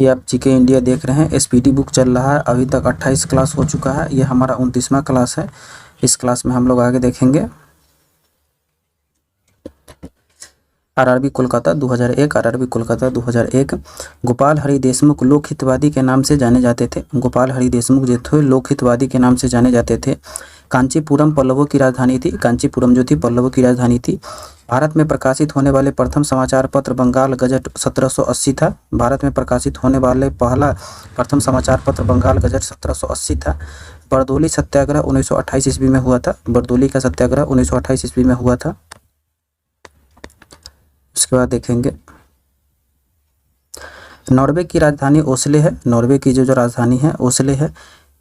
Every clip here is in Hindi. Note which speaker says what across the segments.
Speaker 1: ये आप जीके इंडिया देख रहे हैं, एसपीटी बुक चल रहा है। अभी तक 28 क्लास हो चुका है, ये हमारा 29वां क्लास है। इस क्लास में हम लोग आगे देखेंगे आरआरबी कोलकाता 2001। आरआरबी कोलकाता 2001। गोपाल हरि देशमुख लोकहितवादी के नाम से जाने जाते थे। गोपाल हरि देशमुख जो थे लोकहितवादी के नाम से जाने जाते थे। कांचीपुरम पल्लवों की राजधानी थी। कांचीपुरम जो थी पल्लवों की राजधानी थी। भारत में प्रकाशित होने वाले प्रथम समाचार पत्र बंगाल गजट 1780 था। भारत में प्रकाशित होने वाले पहला प्रथम समाचार पत्र बंगाल गजट 1780 था। बरदौली सत्याग्रह 1928 ईस्वी में हुआ था। बरदौली का सत्याग्रह 1928 ईस्वी में हुआ था। उसके बाद देखेंगे नॉर्वे की राजधानी ओस्ले है। नॉर्वे की जो राजधानी है ओस्ले है।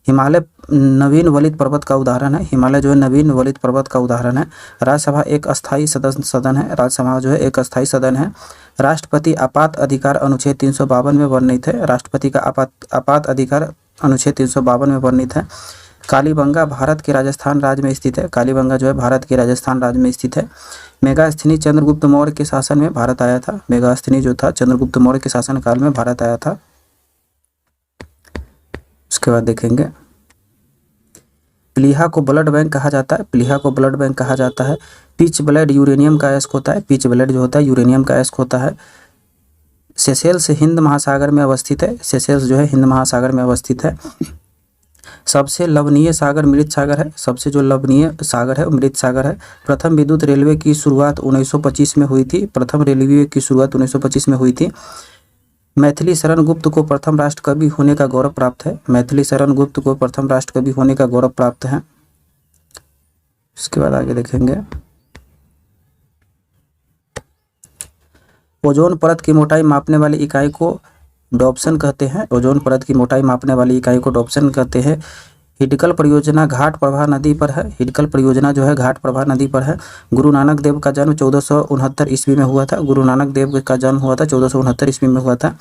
Speaker 1: हिमालय नवीन वलित पर्वत का उदाहरण है। हिमालय जो है नवीन वलित पर्वत का उदाहरण है। राज्यसभा एक अस्थायी सदन है। राज्यसभा जो है एक अस्थायी सदन है। राष्ट्रपति आपात अधिकार अनुच्छेद 352 में वर्णित है। राष्ट्रपति का आपात अधिकार अनुच्छेद 352 में वर्णित है। कालीबंगा भारत के राजस्थान राज्य में स्थित है। कालीबंगा जो है भारत के राजस्थान राज्य में स्थित है। मेगास्थनी चंद्रगुप्त मौर्य के शासन में भारत आया था। मेगास्थनी जो था चंद्रगुप्त मौर्य के शासन काल में भारत आया था। उसके बाद देखेंगे प्लीहा को ब्लड बैंक कहा जाता है। प्लीहा को ब्लड बैंक कहा जाता है। पिच ब्लेड यूरेनियम का अयस्क होता है। पिच ब्लेड जो होता है यूरेनियम का अयस्क होता है। सेशेल्स हिंद महासागर में अवस्थित है। सेशेल्स जो है हिंद महासागर में अवस्थित है। सबसे लवणीय सागर मृत सागर है। सबसे जो लवणीय सागर है वो मृत सागर है। प्रथम विद्युत रेलवे की शुरुआत 1925 में हुई थी। प्रथम रेलवे की शुरुआत 1925 में हुई थी। मैथिली शरण गुप्त को प्रथम राष्ट्रकवि होने का गौरव प्राप्त है। मैथिली शरण गुप्त को प्रथम राष्ट्रकवि होने का गौरव प्राप्त है। उसके बाद आगे देखेंगे ओजोन परत की मोटाई मापने वाली इकाई को डॉप्सन कहते हैं। ओजोन परत की मोटाई मापने वाली इकाई को डॉप्सन कहते हैं। हिडकल परियोजना घाट प्रभा नदी पर है। हिडकल परियोजना जो है घाट प्रभा नदी पर है। गुरु नानक देव का जन्म 1469 ईस्वी में हुआ था। गुरु नानक देव का जन्म हुआ था 1469 ईस्वी में हुआ था।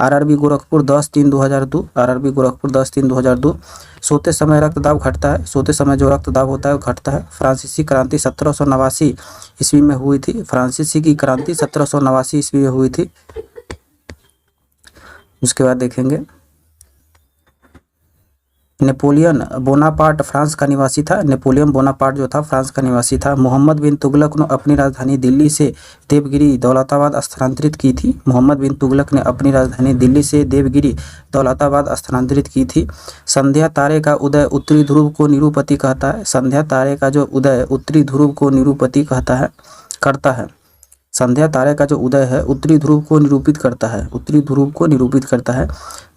Speaker 1: आरआरबी गोरखपुर 10/3/2002। आरआरबी गोरखपुर 10/3/2002। सोते समय रक्तदाब घटता है। सोते समय जो रक्तदाब होता है वो घटता है। फ्रांसीसी क्रांति 1789 ईस्वी में हुई थी। फ्रांसीसी की क्रांति 1789 ईस्वी में हुई थी। उसके बाद देखेंगे नेपोलियन बोनापार्ट फ्रांस का निवासी था। नेपोलियन बोनापार्ट जो था फ्रांस का निवासी था। मोहम्मद बिन तुगलक ने अपनी राजधानी दिल्ली से देवगिरी दौलताबाद स्थानांतरित की थी। मोहम्मद बिन तुगलक ने अपनी राजधानी दिल्ली से देवगिरी दौलताबाद स्थानांतरित की थी। संध्या तारे का उदय उत्तरी ध्रुव को निरूपति कहता है। संध्या तारे का जो उदय उत्तरी ध्रुव को निरूपति करता है। संध्या तारे का जो उदय है उत्तरी ध्रुव को निरूपित करता है। उत्तरी ध्रुव को निरूपित करता है।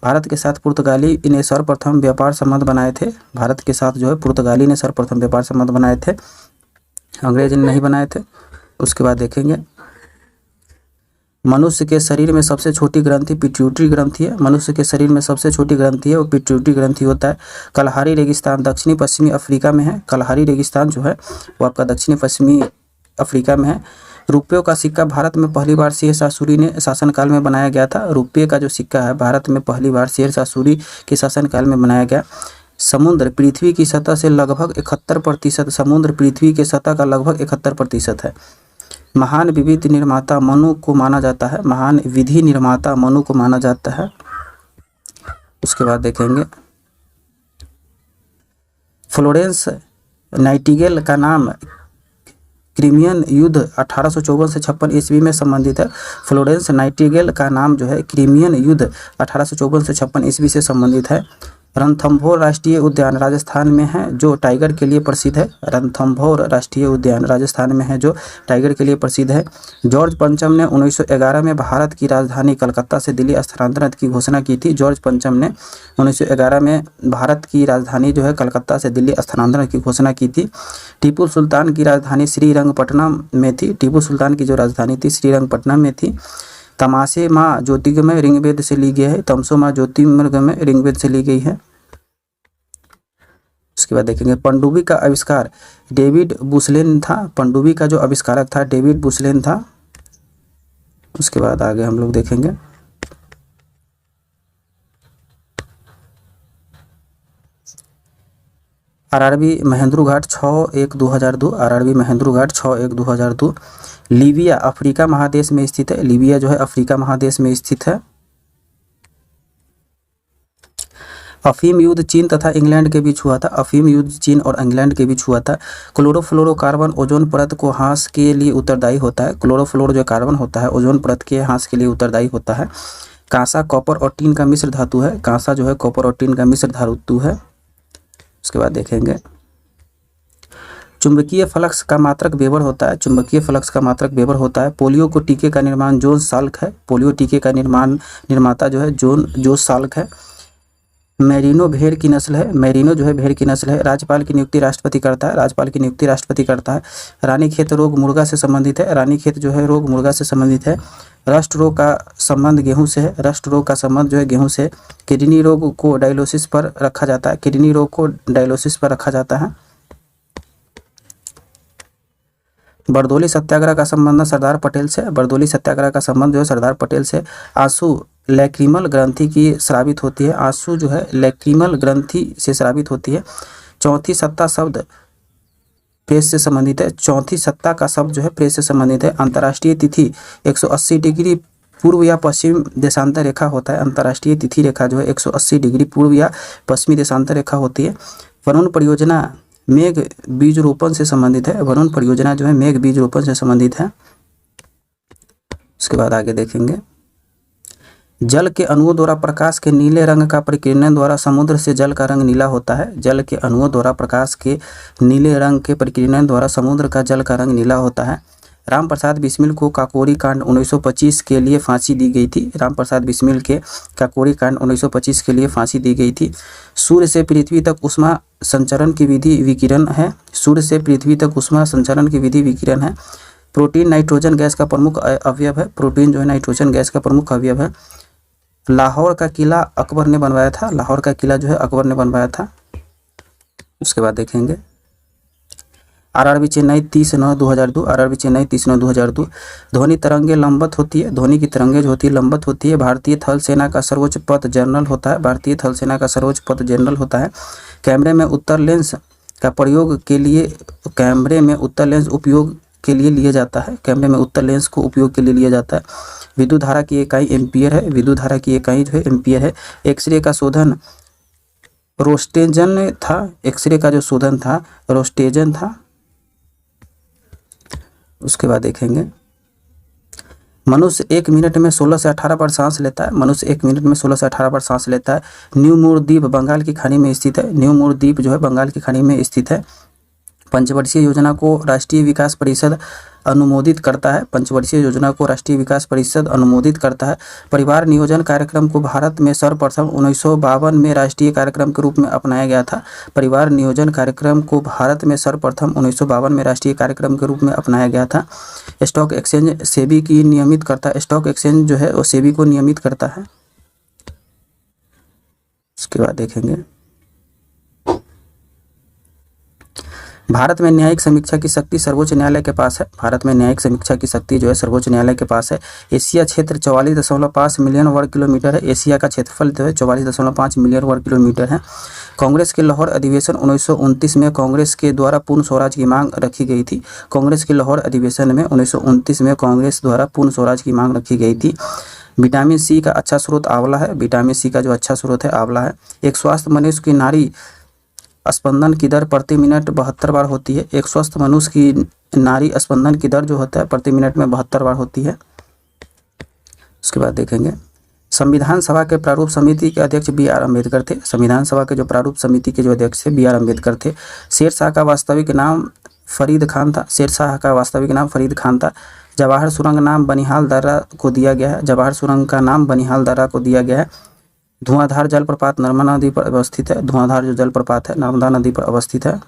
Speaker 1: भारत के साथ पुर्तगाली ने सर्वप्रथम व्यापार संबंध बनाए थे। भारत के साथ जो है पुर्तगाली ने सर्वप्रथम व्यापार संबंध बनाए थे। अंग्रेज ने नहीं बनाए थे। उसके बाद देखेंगे मनुष्य के शरीर में सबसे छोटी ग्रंथि पिट्यूटरी ग्रंथि है। मनुष्य के शरीर में सबसे छोटी ग्रंथि है वो पिट्यूटरी ग्रंथि होता है। कलहारी रेगिस्तान दक्षिणी पश्चिमी अफ्रीका में है। कलहारी रेगिस्तान जो है वो आपका दक्षिणी पश्चिमी अफ्रीका में है। रुपयों का सिक्का भारत में पहली बार शेरशाह सूरी ने शासनकाल में बनाया गया था। रुपये का जो सिक्का है भारत में पहली बार शेरशाह सूरी के शासनकाल में बनाया गया। समुद्र पृथ्वी की सतह से लगभग 71%। समुद्र पृथ्वी के सतह का लगभग 71% है। महान विधि निर्माता मनु को माना जाता है। महान विधि निर्माता मनु को माना जाता है। उसके बाद देखेंगे फ्लोरेंस नाइटिंगेल का नाम क्रीमियन युद्ध 1854 से 56 ईस्वी में संबंधित है। फ्लोरेंस नाइटिंगेल का नाम जो है क्रीमियन युद्ध 1854 से 56 ईस्वी से संबंधित है। रणथंभौर राष्ट्रीय उद्यान राजस्थान में है जो टाइगर के लिए प्रसिद्ध है। रणथंभौर राष्ट्रीय उद्यान राजस्थान में है जो टाइगर के लिए प्रसिद्ध है। जॉर्ज पंचम ने 1911 में भारत की राजधानी कलकत्ता से दिल्ली स्थानांतरण की घोषणा की थी। जॉर्ज पंचम ने 1911 में भारत की राजधानी जो है कलकत्ता से दिल्ली स्थानांतरण की घोषणा की थी। टीपू सुल्तान की राजधानी श्रीरंगपट्टनम में थी। टीपू सुल्तान की जो राजधानी थी श्रीरंगपट्टनम में थी। तमाशे माँ ज्योतिर्गमय ऋग्वेद से ली गई है। तमसो माँ ज्योतिर्गमय ऋग्वेद से ली गई है। उसके बाद देखेंगे पनडुब्बी का आविष्कार डेविड बुसलेन था। पनडुब्बी का जो आविष्कारक था डेविड बुसलेन था। उसके बाद आगे हम लोग देखेंगे आरआरबी महेंद्रू घाट 6/1/2002। आरआरबी महेंद्रू घाट 6/1/2002। लीबिया अफ्रीका महादेश में स्थित है। लीबिया जो है अफ्रीका महादेश में स्थित है। अफीम युद्ध चीन तथा इंग्लैंड के बीच हुआ था। अफीम युद्ध चीन और इंग्लैंड के बीच हुआ था। क्लोरोफ्लोरोकार्बन ओजोन परत को ह्रास के लिए उत्तरदायी होता है। क्लोरोफ्लोरो जो कार्बन होता है ओजोन परत के ह्रास के लिए उत्तरदायी होता है। कांसा कॉपर और टीन का मिश्र धातु है। कांसा जो है कॉपर और टीन का मिश्र धातु है। उसके बाद देखेंगे चुंबकीय फ्लक्स का मात्रक वेबर होता है। चुंबकीय फ्लक्स का मात्रक वेबर होता है। पोलियो को टीके का निर्माण जोन साल्क है। पोलियो टीके का निर्माता जो है जो साल्क है। मेरिनो भेड़ की नस्ल है। मेरिनो जो है भेड़ की नस्ल है। राज्यपाल की नियुक्ति राष्ट्रपति करता है। राज्यपाल की नियुक्ति राष्ट्रपति करता है। रानीखेत रोग मुर्गा से संबंधित है। रानीखेत जो है रोग मुर्गा से संबंधित है। रस्ट रोग का संबंध गेहूं से है। रस्ट रोग का संबंध जो है गेहूं से। किडनी रोग को डायलिसिस पर रखा जाता है। किडनी रोग को डायलिसिस पर रखा जाता है। बरदौली सत्याग्रह का संबंध सरदार पटेल से। बरदौली सत्याग्रह का संबंध जो है सरदार पटेल से। आंसू लैक्रिमल ग्रंथि की स्रावित होती है। आंसू जो है लैक्रिमल ग्रंथि से स्रावित होती है। चौथी सत्ता शब्द प्रेस से संबंधित है। चौथी सत्ता का शब्द जो है प्रेस से संबंधित है। अंतर्राष्ट्रीय तिथि 180 डिग्री पूर्व या पश्चिम देशांतर रेखा होता है। अंतर्राष्ट्रीय तिथि रेखा जो है 180 डिग्री पूर्व या पश्चिमी देशांतर रेखा होती है। वरुण परियोजना मेघ बीज रोपण से संबंधित है। वरुण परियोजना जो है मेघ बीज रोपण से संबंधित है। उसके बाद आगे देखेंगे जल के अणुओं द्वारा प्रकाश के नीले रंग का परिकिरण द्वारा समुद्र से जल का रंग नीला होता है। जल के अणुओं द्वारा प्रकाश के नीले रंग के परिकिरण द्वारा समुद्र का जल का रंग नीला होता है। रामप्रसाद बिस्मिल को काकोरी कांड 1925 के लिए फांसी दी गई थी। रामप्रसाद बिस्मिल के काकोरी कांड 1925 के लिए फांसी दी गई थी। सूर्य से पृथ्वी तक ऊष्मा संचरण की विधि विकिरण है। सूर्य से पृथ्वी तक ऊष्मा संचरण की विधि विकिरण है। प्रोटीन नाइट्रोजन गैस का प्रमुख अवयव है। प्रोटीन जो है नाइट्रोजन गैस का प्रमुख अवयव है। लाहौर का किला अकबर ने बनवाया था। लाहौर का किला जो है अकबर ने बनवाया था। उसके बाद देखेंगे आरआरबी चेन्नई 30/9/2002। आरआरबी चेन्नई 30/9/2002। ध्वनि तरंगे लंबवत होती है। ध्वनि की तरंगे जो होती है लंबवत होती है। भारतीय थल सेना का सर्वोच्च पद जनरल होता है। भारतीय थल सेना का सर्वोच्च पद जनरल होता है। कैमरे में उत्तर लेंस का प्रयोग के लिए कैमरे में उत्तर लेंस उपयोग के लिए लिया जाता है। कैमरे में उत्तर लेंस को उपयोग के लिए लिया जाता है। विद्युत धारा की इकाई एम्पियर है। विद्युत धारा की इकाई जो है एम्पियर है। एक्सरे का शोधन रोस्टेजन था। एक्सरे का जो शोधन था रोस्टेजन था। उसके बाद देखेंगे मनुष्य 1 मिनट में 16 से 18 बार सांस लेता है। मनुष्य 1 मिनट में 16 से 18 बार सांस लेता है। न्यू मूर द्वीप बंगाल की खाड़ी में स्थित है। न्यू मूर द्वीप जो है बंगाल की खाड़ी में स्थित है। पंचवर्षीय योजना को राष्ट्रीय विकास परिषद अनुमोदित करता है। पंचवर्षीय योजना को राष्ट्रीय विकास परिषद अनुमोदित करता है। परिवार नियोजन कार्यक्रम को भारत में सर्वप्रथम 1952 में राष्ट्रीय कार्यक्रम के रूप में अपनाया गया था। परिवार नियोजन कार्यक्रम को भारत में सर्वप्रथम 1952 में राष्ट्रीय कार्यक्रम के रूप में अपनाया गया था। स्टॉक एक्सचेंज सेबी की नियमित करता है। स्टॉक एक्सचेंज जो है वो सेबी को नियमित करता है। उसके बाद देखेंगे भारत में न्यायिक समीक्षा की शक्ति सर्वोच्च न्यायालय के पास है। भारत में न्यायिक समीक्षा की शक्ति जो है सर्वोच्च न्यायालय के पास है। एशिया क्षेत्र 44.5 मिलियन वर्ग किलोमीटर है। एशिया का क्षेत्रफल जो है 44.5 मिलियन वर्ग किलोमीटर है। कांग्रेस के लाहौर अधिवेशन 1929 में कांग्रेस के द्वारा पूर्ण स्वराज की मांग रखी गई थी। कांग्रेस के लाहौर अधिवेशन में 1929 में कांग्रेस द्वारा पूर्ण स्वराज की मांग रखी गई थी। विटामिन सी का अच्छा स्रोत आंवला है। विटामिन सी का जो अच्छा स्रोत है आंवला है। एक स्वस्थ मनुष्य की नाड़ी स्पंदन की दर प्रति मिनट 72 बार होती है। एक स्वस्थ मनुष्य की नाड़ी स्पंदन की दर जो होता है प्रति मिनट में 72 बार होती है। उसके बाद देखेंगे संविधान सभा के प्रारूप समिति के अध्यक्ष बी.आर. अम्बेडकर थे। संविधान सभा के जो प्रारूप समिति के जो अध्यक्ष थे बी.आर. अम्बेडकर थे। शेरशाह का वास्तविक नाम फरीद खान था। शेरशाह का वास्तविक नाम फरीद खान था। जवाहर सुरंग नाम बनिहाल दर्रा को दिया गया है। जवाहर सुरंग का नाम बनिहाल दर्रा को दिया गया है। धुआंधार जलप्रपात नर्मदा नदी पर अवस्थित है। धुआंधार जो जलप्रपात है नर्मदा नदी पर अवस्थित है।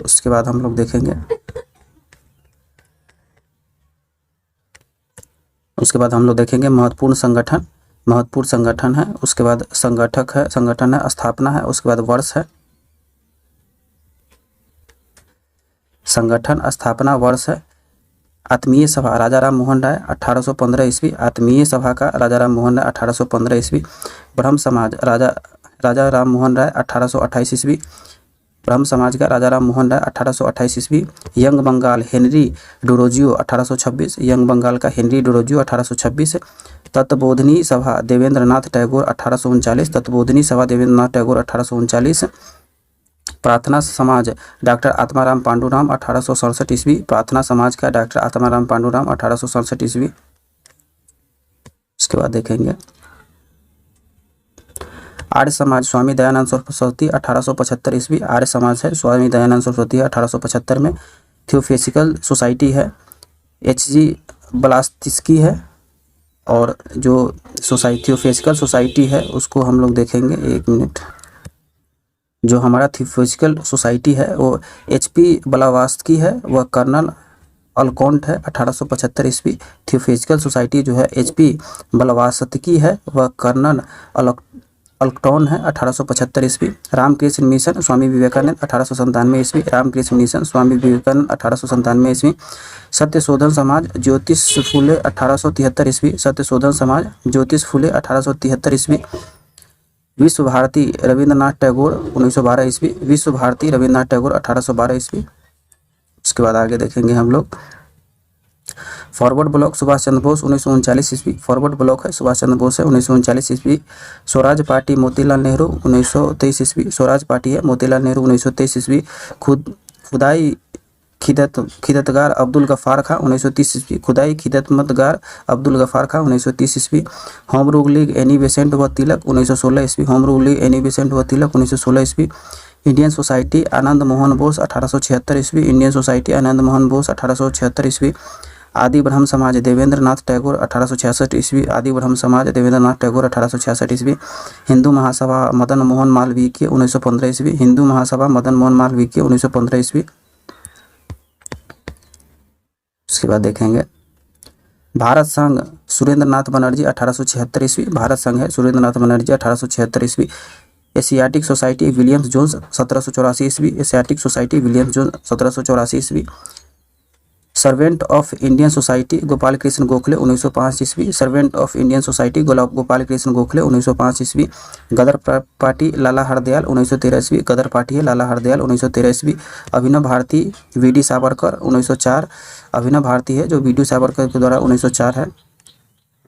Speaker 1: उसके बाद हम लोग देखेंगे महत्वपूर्ण संगठन। महत्वपूर्ण संगठन है। उसके बाद संगठक है, संगठन है, स्थापना है। उसके बाद वर्ष है, संगठन स्थापना वर्ष है। आत्मीय सभा राजा राम मोहन राय 1815 ईस्वी। आत्मीय सभा का राजा राम मोहन राय 1815 ईस्वी। ब्रह्म समाज राजा राम मोहन राय 1828 ईस्वी। ब्रह्म समाज का राजा राम मोहन राय 1828 ईस्वी। Young Bengal Henry Derozio 1826। Young Bengal का हेनरी डोरोजियो 1826। तत्वबोधिनी सभा देवेंद्रनाथ टैगोर 1839, तत्वबोधिनी सभा देवेंद्रनाथ टैगोर 1839। प्रार्थना समाज डॉक्टर आत्माराम पांडुराम 1867 ईस्वी, प्रार्थना समाज का डॉक्टर आत्माराम पांडुराम 1867 ईस्वी। इसके बाद देखेंगे आर्य समाज स्वामी दयानंद सरस्वती 1875 ईस्वी, आर्य समाज है स्वामी दयानंद सरस्वती 1875 में। थियोफिजिकल सोसाइटी है H.G. ब्लावत्स्की है, और जो थियोफिजिकल सोसाइटी है उसको हम लोग देखेंगे, एक मिनट। जो हमारा थियोफिजिकल सोसाइटी है वो H.P. ब्लावत्स्की है, वह कर्नल अल्कोंट है 1875 ईस्वी। थियोफिजिकल सोसाइटी जो है H.P. ब्लावत्स्की है, वह कर्नल अल्कोंट है 1875 ईस्वी। रामकृष्ण मिशन स्वामी विवेकानंद 1897 ईस्वी, रामकृष्ण मिशन स्वामी विवेकानंद 1897 ईस्वी। सत्यशोधन समाज ज्योतिष फुले 1873 ईस्वी, सत्यशोधन समाज ज्योतिष फुले 1873 ईस्वी। विश्व भारती रविंद्रनाथ टैगोर 1912 ईस्वी, विश्व भारती रविंद्रनाथ टैगोर 1812 ईस्वी। उसके बाद आगे देखेंगे हम लोग फॉरवर्ड ब्लॉक सुभाष चंद्र बोस 1939 ईस्वी, फॉरवर्ड ब्लॉक है सुभाष चंद्र बोस है 1939 ईस्वी। स्वराज पार्टी मोतीलाल नेहरू 1923 ईस्वी, स्वराज पार्टी है मोतीलाल नेहरू 1923 ईस्वी। खुदाई खिदतगार अब्दुल गफ्फार खां 1930 ईस्वी, खुदाई खिदमतगार अब्दुल गफ्फार खां 1930 ईस्वी। Home rule league Annie Besant व तिलक 1916 ईस्वी, home rule league Annie Besant व तिलक 1916 ईस्वी। इंडियन सोसाइटी आनंद मोहन बोस 1876 ईस्वी, इंडियन सोसाइटी आनंद मोहन बोस 1876 ईस्वी। आदि ब्रह्म समाज देवेंद्रनाथ टैगोर 1866 ईस्वी, आदि ब्रह्म समाज देवेंद्रनाथ टैगोर 1866 ईस्वी। हिंदू महासभा मदन मोहन मालवीय 1915 ईस्वी, हिंदू महासभा मदन मोहन मालवीय 1915 ईस्वी। उसके बाद देखेंगे भारत संघ सुरेंद्रनाथ बनर्जी 1876 ईस्वी, भारत संघ है सुरेंद्रनाथ बनर्जी 1876 ईस्वी। एशियाटिक सोसाइटी विलियम्स जोन्स 1784 ईस्वी, एशियाटिक सोसाइटी विलियम्स जोन्स 1784 ईस्वी। Servant of Indian society Gopal Krishna Gokhale 1905 ईस्वी, servant of Indian society Gopal Krishna Gokhale 1905 ईस्वी। गदर पार्टी लाला हरदयाल 1913 ईस्वी, गदर पार्टी है लाला हरदयाल 1913 ईस्वी। अभिनव भारती वी.डी. सावरकर 1904, अभिनव भारती है जो वी.डी. सावरकर के द्वारा 1904 है।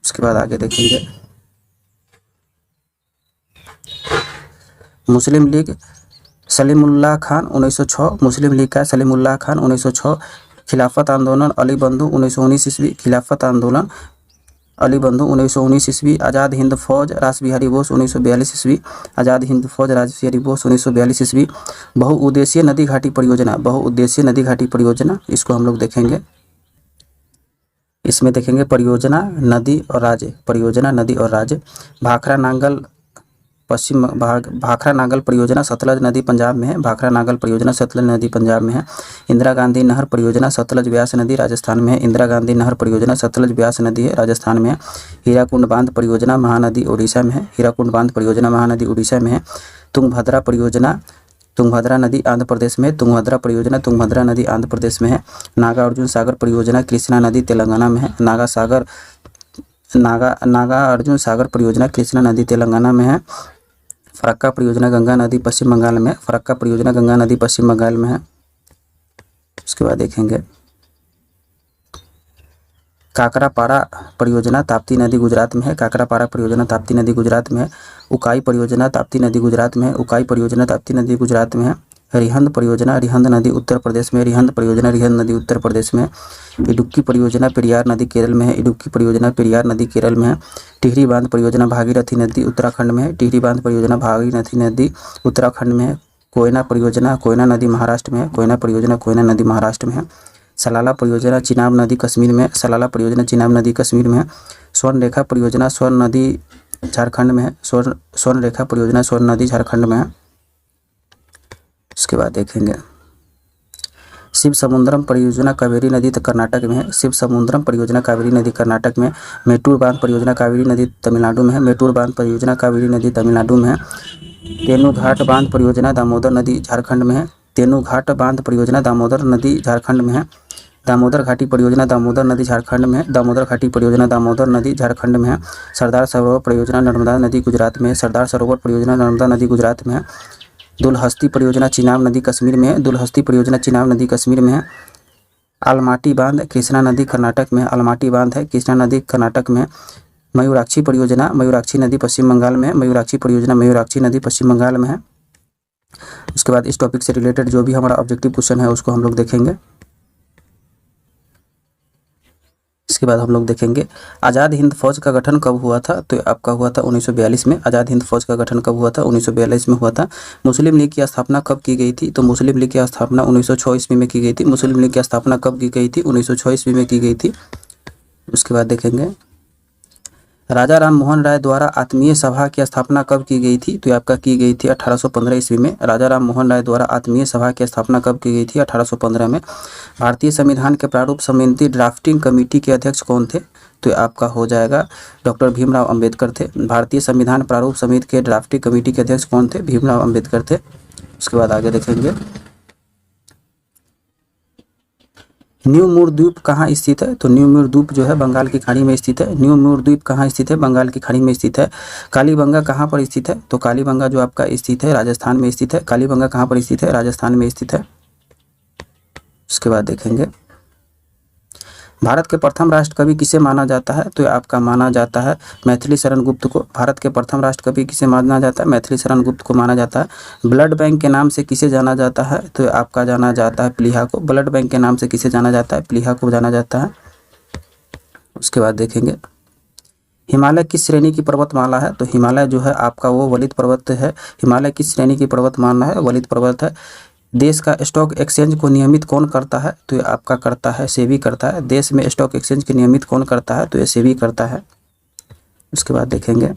Speaker 1: उसके बाद आगे देखेंगे मुस्लिम लीग सलीमुल्लाह खान 1906, मुस्लिम लीग का सलीमुल्लाह खान 1906। खिलाफत आंदोलन अली बंधु 1919 ईस्वी, खिलाफत आंदोलन अली बंधु 1919 ईस्वी। आज़ाद हिंद फौज रास बिहारी बोस 1942 ईस्वी, आज़ाद हिंद फौज रास बिहारी बोस 1942 ईस्वी। बहुउद्देशीय नदी घाटी परियोजना, बहुउद्देशीय नदी घाटी परियोजना, इसको हम लोग देखेंगे। इसमें देखेंगे परियोजना नदी और राज्य, परियोजना नदी और राज्य। भाखरा नांगल पश्चिम भाग, भाखरा नांगल परियोजना सतलज नदी पंजाब में है, भाखरा नांगल परियोजना सतलज नदी पंजाब में है। इंदिरा गांधी नहर परियोजना सतलज व्यास नदी राजस्थान में है, इंदिरा गांधी नहर परियोजना सतलज व्यास नदी है राजस्थान में है। हीराकुंड बांध परियोजना महानदी उड़ीसा में है, हीराकुंड बांध परियोजना महानदी उड़ीसा में है। तुंगभद्रा परियोजना तुंगभद्रा नदी आंध्र प्रदेश में, तुंगभद्रा परियोजना तुंगभद्रा नदी आंध्र प्रदेश में है। नागा अर्जुन सागर परियोजना कृष्णा नदी तेलंगाना में है, नागा अर्जुन सागर परियोजना कृष्णा नदी तेलंगाना में है। फरक्का परियोजना गंगा नदी पश्चिम बंगाल में, फरक्का परियोजना गंगा नदी पश्चिम बंगाल में है। उसके बाद देखेंगे काकरापारा परियोजना ताप्ती नदी गुजरात में है, काकरापारा परियोजना ताप्ती नदी गुजरात में है। उकाई परियोजना ताप्ती नदी गुजरात में है, उकाई परियोजना ताप्ती नदी गुजरात में है। रिहंद परियोजना रिहंद नदी उत्तर प्रदेश में, रिहंद परियोजना रिहंद नदी उत्तर प्रदेश में। इडुक्की परियोजना पेरियार नदी केरल में है, इडुक्की परियोजना पेरियार नदी केरल में है। टिहरी बांध परियोजना भागीरथी नदी उत्तराखंड में है, टिहरी बांध परियोजना भागीरथी नदी उत्तराखंड में है। कोयना परियोजना कोयना नदी महाराष्ट्र में है, कोयना परियोजना कोयना नदी महाराष्ट्र में है। सलाला परियोजना चिनाब नदी कश्मीर में, सलाला परियोजना चिनाब नदी कश्मीर में है। स्वर्ण रेखा परियोजना स्वर्ण नदी झारखंड में है, स्वर्ण रेखा परियोजना स्वर्ण नदी झारखंड में है। उसके बाद देखेंगे शिव समुद्रम परियोजना कावेरी नदी कर्नाटक में है, शिव समुद्रम परियोजना कावेरी नदी कर्नाटक में। मेटूर बांध परियोजना कावेरी नदी तमिलनाडु में है, मेटूर बांध परियोजना कावेरी नदी तमिलनाडु में है। तेनू घाट बांध परियोजना दामोदर नदी झारखंड में है, तेनू घाट बांध परियोजना दामोदर नदी झारखंड में है। दामोदर घाटी परियोजना दामोदर नदी झारखंड में है, दामोदर घाटी परियोजना दामोदर नदी झारखंड में है। सरदार सरोवर परियोजना नर्मदा नदी गुजरात में है, सरदार सरोवर परियोजना नर्मदा नदी गुजरात में है। दुलहस्ती परियोजना चिनाब नदी कश्मीर में है, दुलहस्ती परियोजना चिनाब नदी कश्मीर में है। आलमाटी बांध कृष्णा नदी कर्नाटक में है, आलमाटी बांध है कृष्णा नदी कर्नाटक में है। मयूराक्षी परियोजना, मयूराक्षी नदी पश्चिम बंगाल में है। मयूराक्षी परियोजना, मयूराक्षी नदी पश्चिम बंगाल में है। उसके बाद इस टॉपिक से रिलेटेड जो भी हमारा ऑब्जेक्टिव क्वेश्चन है उसको हम लोग देखेंगे। इसके बाद हम लोग देखेंगे आज़ाद हिंद फौज का गठन कब हुआ था, तो आपका हुआ था 1942 में। आज़ाद हिंद फौज का गठन कब हुआ था, 1942 में हुआ था। मुस्लिम लीग की स्थापना कब की गई थी, तो मुस्लिम लीग की स्थापना 1906 ईस्वी में की गई थी। मुस्लिम लीग की स्थापना कब की गई थी, 1906 ईस्वी में की गई थी। उसके बाद देखेंगे राजा राम मोहन राय द्वारा आत्मीय सभा की स्थापना कब की गई थी, तो आपका की गई थी 1815 ईस्वी में। राजा राम मोहन राय द्वारा आत्मीय सभा की स्थापना कब की गई थी, 1815 में। भारतीय संविधान के प्रारूप समिति ड्राफ्टिंग कमेटी के अध्यक्ष कौन थे, तो आपका हो जाएगा डॉक्टर भीमराव अंबेडकर थे। भारतीय संविधान प्रारूप समिति के ड्राफ्टिंग कमेटी के अध्यक्ष कौन थे, भीमराव अंबेडकर थे। उसके बाद आगे देखेंगे न्यू मूर द्वीप कहाँ स्थित है, तो न्यू मूर द्वीप जो है बंगाल की खाड़ी में स्थित है। न्यू मूर द्वीप कहाँ स्थित है, बंगाल की खाड़ी में स्थित है। कालीबंगा कहाँ पर स्थित है, तो कालीबंगा जो आपका स्थित है राजस्थान में स्थित है। कालीबंगा कहाँ पर स्थित है, राजस्थान में स्थित है। उसके बाद देखेंगे भारत के प्रथम राष्ट्रकवि किसे माना जाता है, तो आपका माना जाता है मैथिली शरण गुप्त को। भारत के प्रथम राष्ट्रकवि किसे माना जाता है, मैथिली शरण गुप्त को माना जाता है। ब्लड बैंक के नाम से किसे जाना जाता है, तो आपका जाना जाता है प्लीहा को। ब्लड बैंक के नाम से किसे जाना जाता है, प्लीहा को जाना जाता है। उसके बाद देखेंगे हिमालय किस श्रेणी की पर्वतमाला है, तो हिमालय जो है आपका वो वलित पर्वत है। हिमालय किस श्रेणी की पर्वतमाला है, वलित पर्वत है। देश का स्टॉक एक्सचेंज को नियमित कौन करता है, तो ये आपका करता है सेबी करता है। देश में स्टॉक एक्सचेंज के नियमित कौन करता है, तो ये सेबी करता है। उसके बाद देखेंगे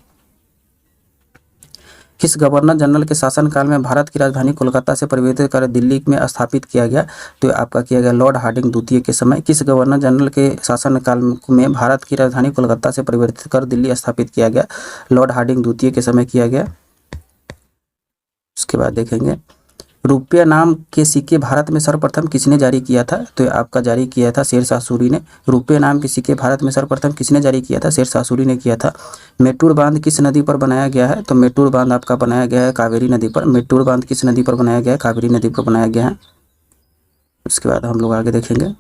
Speaker 1: किस गवर्नर जनरल के शासनकाल में भारत की राजधानी कोलकाता से परिवर्तित कर दिल्ली में स्थापित किया गया, तो आपका किया गया लॉर्ड हार्डिंग द्वितीय के समय। किस गवर्नर जनरल के शासनकाल में भारत की राजधानी कोलकाता से परिवर्तित कर दिल्ली स्थापित किया गया, लॉर्ड हार्डिंग द्वितीय के समय किया गया। उसके बाद देखेंगे रुपया नाम के सिक्के भारत में सर्वप्रथम किसने जारी किया था, तो आपका जारी किया था शेरशाह सूरी ने। रुपये नाम के सिक्के भारत में सर्वप्रथम किसने जारी किया था, शेरशाह सूरी ने किया था। मेट्टूर बांध किस नदी पर बनाया गया है, तो मेट्टूर बांध आपका बनाया गया है कावेरी नदी पर। मेट्टूर बांध किस नदी पर बनाया गया है, कावेरी नदी पर बनाया गया है। उसके बाद हम लोग आगे देखेंगे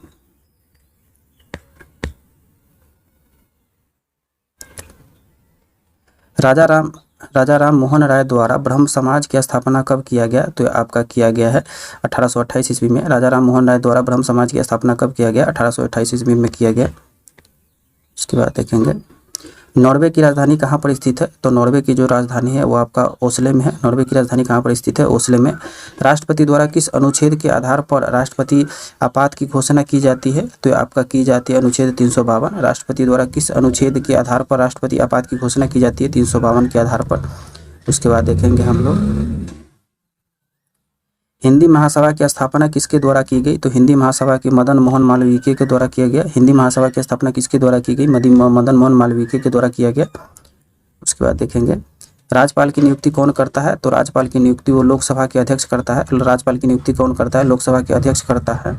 Speaker 1: राजा राम मोहन राय द्वारा ब्रह्म समाज की स्थापना कब किया गया, तो आपका किया गया है 1828 ईस्वी में। राजा राम मोहन राय द्वारा ब्रह्म समाज की स्थापना कब किया गया, 1828 ईस्वी में किया गया। उसके बाद देखेंगे नॉर्वे की राजधानी कहाँ पर स्थित है, तो नॉर्वे की जो राजधानी है वो आपका ओस्लो में है। नॉर्वे की राजधानी कहाँ पर स्थित है, ओस्लो में। राष्ट्रपति द्वारा किस अनुच्छेद के आधार पर राष्ट्रपति आपात की घोषणा की जाती है, तो आपका की जाती है अनुच्छेद 352। राष्ट्रपति द्वारा किस अनुच्छेद के आधार पर राष्ट्रपति आपात की घोषणा की जाती है, 352 के आधार पर। उसके बाद देखेंगे हम लोग हिंदी महासभा की स्थापना किसके द्वारा की गई, तो हिंदी महासभा की मदन मोहन मालवीय के द्वारा किया गया। हिंदी महासभा की स्थापना किसके द्वारा की गई, मदन मोहन मालवीय के द्वारा किया गया। उसके बाद देखेंगे राज्यपाल की नियुक्ति कौन करता है, तो राज्यपाल की नियुक्ति वो लोकसभा के अध्यक्ष करता है। राज्यपाल की नियुक्ति कौन करता है, लोकसभा के अध्यक्ष करता है।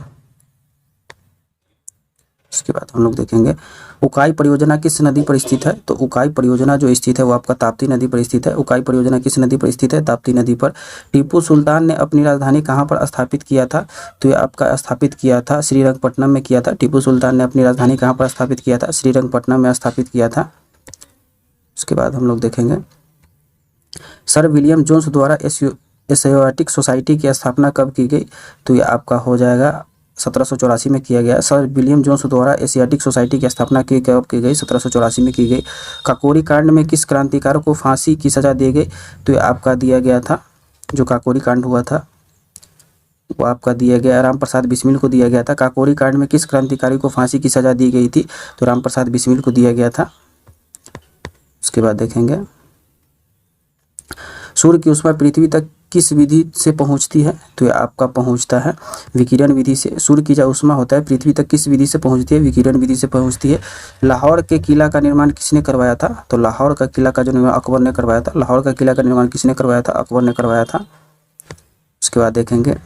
Speaker 1: उसके बाद हम लोग देखेंगे उकाई परियोजना किस नदी पर स्थित है, तो उकाई परियोजना जो स्थित है वो आपका ताप्ती नदी पर स्थित है। उकाई परियोजना किस नदी पर स्थित है, ताप्ती नदी पर। टीपू सुल्तान ने अपनी राजधानी कहाँ पर स्थापित किया था, तो ये आपका स्थापित किया था श्रीरंगपट्टनम में किया था। टीपू सुल्तान ने अपनी राजधानी कहाँ पर स्थापित किया था, श्रीरंगपट्टनम में स्थापित किया था। उसके बाद हम लोग देखेंगे सर विलियम जोन्स द्वारा एशियाटिक सोसाइटी की स्थापना कब की गई, तो ये आपका हो जाएगा 1784 में किया गया। सर विलियम जोन्स द्वारा एशियाटिक सोसाइटी की स्थापना कब की गई, 1784 में की गई। काकोरी कांड में किस क्रांतिकार को फांसी की सजा दी गई, तो ये आपका दिया गया था जो काकोरी कांड हुआ था वो आपका दिया गया राम प्रसाद बिस्मिल को दिया गया था। काकोरी कांड में किस क्रांतिकारी को फांसी की सजा दी गई थी, तो राम प्रसाद बिस्मिल को दिया गया था। उसके बाद देखेंगे सूर्य की ऊष्मा पृथ्वी तक किस विधि से पहुंचती है, तो ये आपका पहुंचता है विकिरण विधि से। सूर्य की जो ऊष्मा होता है पृथ्वी तक किस विधि से पहुंचती है, विकिरण विधि से पहुंचती है। लाहौर के किला का निर्माण किसने करवाया था, तो लाहौर का किला का जो निर्माण अकबर ने करवाया था। लाहौर का किला का निर्माण किसने करवाया था, अकबर ने करवाया था। उसके बाद देखेंगे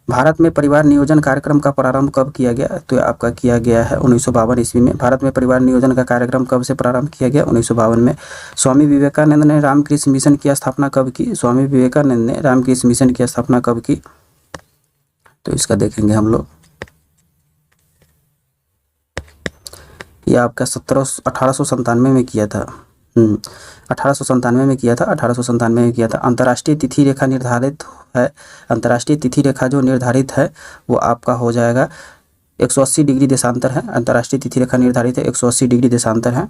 Speaker 1: भारत में परिवार नियोजन कार्यक्रम का प्रारंभ कब किया गया, तो आपका किया गया है 1952 ईस्वी में। भारत में परिवार नियोजन का कार्यक्रम कब से प्रारंभ किया गया, 1952 में। स्वामी विवेकानंद ने रामकृष्ण मिशन की स्थापना कब की, स्वामी विवेकानंद ने रामकृष्ण मिशन की स्थापना कब की, तो इसका देखेंगे हम लोग ये आपका 1897 में किया था। 1897 में किया था, 1897 में किया था। अंतर्राष्ट्रीय तिथि रेखा निर्धारित है, अंतर्राष्ट्रीय तिथि रेखा जो निर्धारित है वो आपका हो जाएगा 180 डिग्री देशांतर है। अंतर्राष्ट्रीय तिथि रेखा निर्धारित है, 180 डिग्री देशांतर है।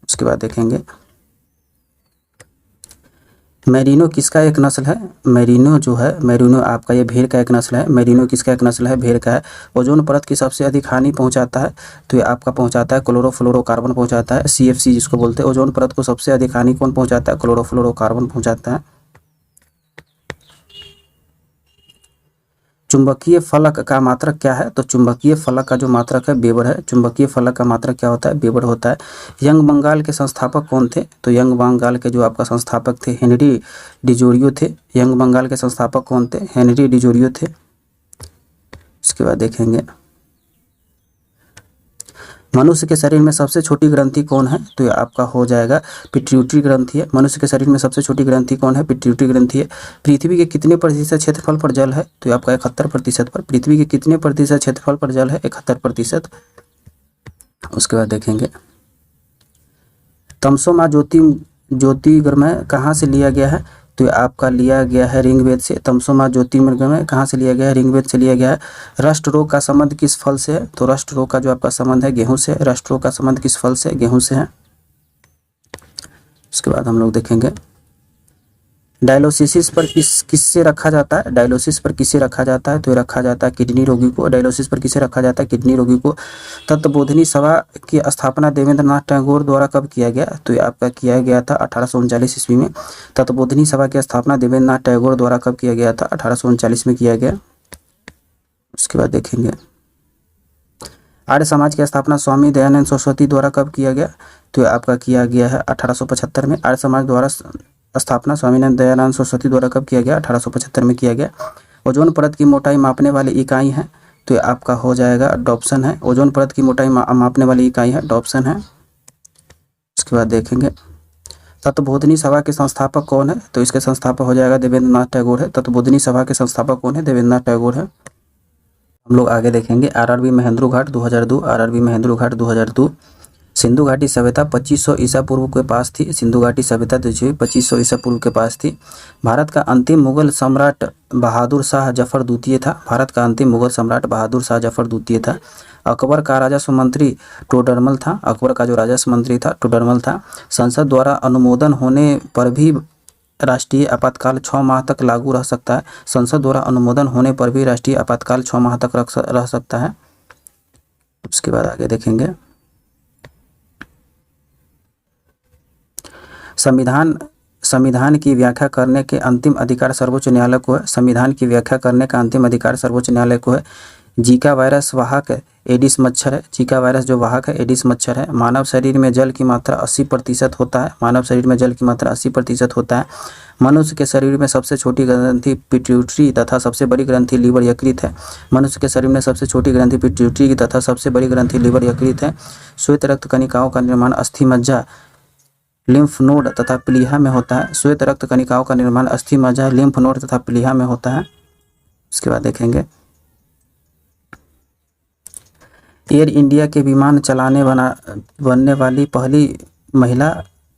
Speaker 1: उसके बाद देखेंगे मेरिनो किसका एक नस्ल है? मेरिनो जो है, मेरिनो आपका ये भेड़ का एक नस्ल है। मेरिनो किसका एक नस्ल है? भेड़ का है। ओजोन परत की सबसे अधिक हानि पहुंचाता है, तो ये आपका पहुंचाता है क्लोरोफ्लोरोकार्बन पहुंचाता है, CFC जिसको बोलते हैं। ओजोन परत को सबसे अधिक हानि कौन पहुंचाता है? क्लोरोफ्लोरोकार्बन पहुंचाता है। चुंबकीय फलक का मात्रक क्या है? तो चुंबकीय फलक का जो मात्रक है वेबर है। चुंबकीय फलक का मात्रक क्या होता है? वेबर होता है। यंग बंगाल के संस्थापक कौन थे? तो यंग बंगाल के जो आपका संस्थापक थे हेनरी डिजोरियो थे। यंग बंगाल के संस्थापक कौन थे? हेनरी डिजोरियो थे। उसके बाद देखेंगे मनुष्य के शरीर में सबसे छोटी ग्रंथि कौन है? तो ये आपका हो जाएगा पिट्यूटरी ग्रंथि है। मनुष्य के शरीर में सबसे छोटी ग्रंथि कौन है? पिट्यूटरी ग्रंथि है। पृथ्वी के कितने प्रतिशत क्षेत्रफल पर जल है? तो ये आपका 71% पर। पृथ्वी के कितने प्रतिशत क्षेत्रफल पर जल है? 71%। उसके बाद देखेंगे तमसो ज्योतिर्गमय कहाँ से लिया गया है? तो ये आपका लिया गया है ऋग्वेद से। तमसो ज्योतिर्गमय कहाँ से लिया गया है? ऋग्वेद से लिया गया है। रस्ट रोग का संबंध किस फल से है? तो रस्ट रोग का जो आपका संबंध है गेहूं से। रस्ट रोग का संबंध किस फल से? गेहूं से है। उसके बाद हम लोग देखेंगे डायलिसिस पर किससे रखा जाता है? डायलिसिस पर किसे रखा जाता है? तो ये रखा जाता है किडनी रोगी को। डायलिसिस पर किसे रखा जाता है? किडनी रोगी को। तत्वबोधिनी सभा की स्थापना देवेंद्रनाथ टैगोर द्वारा कब किया गया? तो ये आपका किया गया था 1839 ईस्वी में। तत्वबोधिनी सभा की स्थापना देवेंद्रनाथ टैगोर द्वारा कब किया गया था? 1839 में किया गया। उसके बाद देखेंगे आर्य समाज की स्थापना स्वामी दयानंद सरस्वती द्वारा कब किया गया? तो ये आपका किया गया है 1875 में। आर्य समाज द्वारा स्थापना स्वामी दयानंद सरस्वती द्वारा कब किया गया? 1875 में किया गया। ओजोन परत की मोटाई मापने वाली इकाई है? तो ये आपका हो जाएगा डॉप्सन है। ओजोन परत की मोटाई मापने वाली इकाई है डॉप्सन है। उसके बाद देखेंगे तत्वबोधिनी सभा के संस्थापक कौन है? तो इसके संस्थापक हो जाएगा देवेंद्रनाथ टैगोर है। तत्वबोधिनी सभा के संस्थापक कौन है? देवेंद्रनाथ टैगोर है। हम लोग आगे देखेंगे आरआरबी महेंद्रू घाट 2002। आरआरबी महेंद्रू घाट 2002 सिंधु घाटी सभ्यता 2500 ईसा पूर्व के पास थी। सिंधु घाटी सभ्यता 2500 ईसा पूर्व के पास थी। भारत का अंतिम मुगल सम्राट बहादुर शाह जफर द्वितीय था। भारत का अंतिम मुगल सम्राट बहादुर शाह जफर द्वितीय था। अकबर का राजस्व मंत्री टोडरमल था। अकबर का जो राजस्व मंत्री था टोडरमल था। संसद द्वारा अनुमोदन होने पर भी राष्ट्रीय आपातकाल 6 माह तक लागू रह सकता है। संसद द्वारा अनुमोदन होने पर भी राष्ट्रीय आपातकाल 6 माह तक रह सकता है। उसके बाद आगे देखेंगे संविधान की व्याख्या करने के अंतिम अधिकार सर्वोच्च न्यायालय को है। संविधान की व्याख्या करने का अंतिम अधिकार सर्वोच्च न्यायालय को है। जीका वायरस वाहक एडिस मच्छर है। जीका वायरस जो वाहक है एडिस मच्छर है। मानव शरीर में जल की मात्रा 80% होता है। मानव शरीर में जल की मात्रा 80% होता है। मनुष्य के शरीर में सबसे छोटी ग्रंथि पिट्यूटरी तथा सबसे बड़ी ग्रंथि लीवर यकृत है। मनुष्य के शरीर में सबसे छोटी ग्रंथि पिट्यूटरी तथा सबसे बड़ी ग्रंथि लीवर यकृत है। श्वेत रक्त कणिकाओं का निर्माण अस्थि मज्जा लिम्फ नोड तथा प्लीहा में होता है। श्वेत रक्त कणिकाओं का निर्माण अस्थि मज्जा लिम्फ नोड तथा प्लीहा में होता है। उसके बाद देखेंगे एयर इंडिया के विमान बनने वाली पहली महिला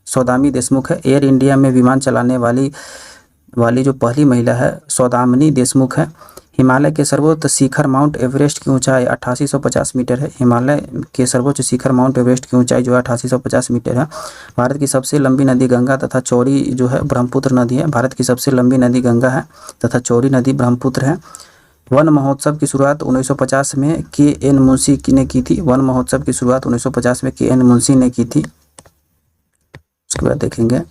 Speaker 1: सौदामिनी देशमुख है। एयर इंडिया में विमान चलाने वाली जो पहली महिला है सौदामिनी देशमुख है। हिमालय के सर्वोच्च शिखर माउंट एवरेस्ट की ऊंचाई 8850 मीटर है। हिमालय के सर्वोच्च शिखर माउंट एवरेस्ट की ऊंचाई जो है 8850 मीटर है। भारत की सबसे लंबी नदी गंगा तथा चौड़ी जो है ब्रह्मपुत्र नदी है। भारत की सबसे लंबी नदी गंगा है तथा चौड़ी नदी ब्रह्मपुत्र है। वन महोत्सव की शुरुआत 1950 में के.एन. मुंशी ने की थी। वन महोत्सव की शुरुआत 1950 में के.एन. मुंशी ने की थी। उसके बाद देखेंगे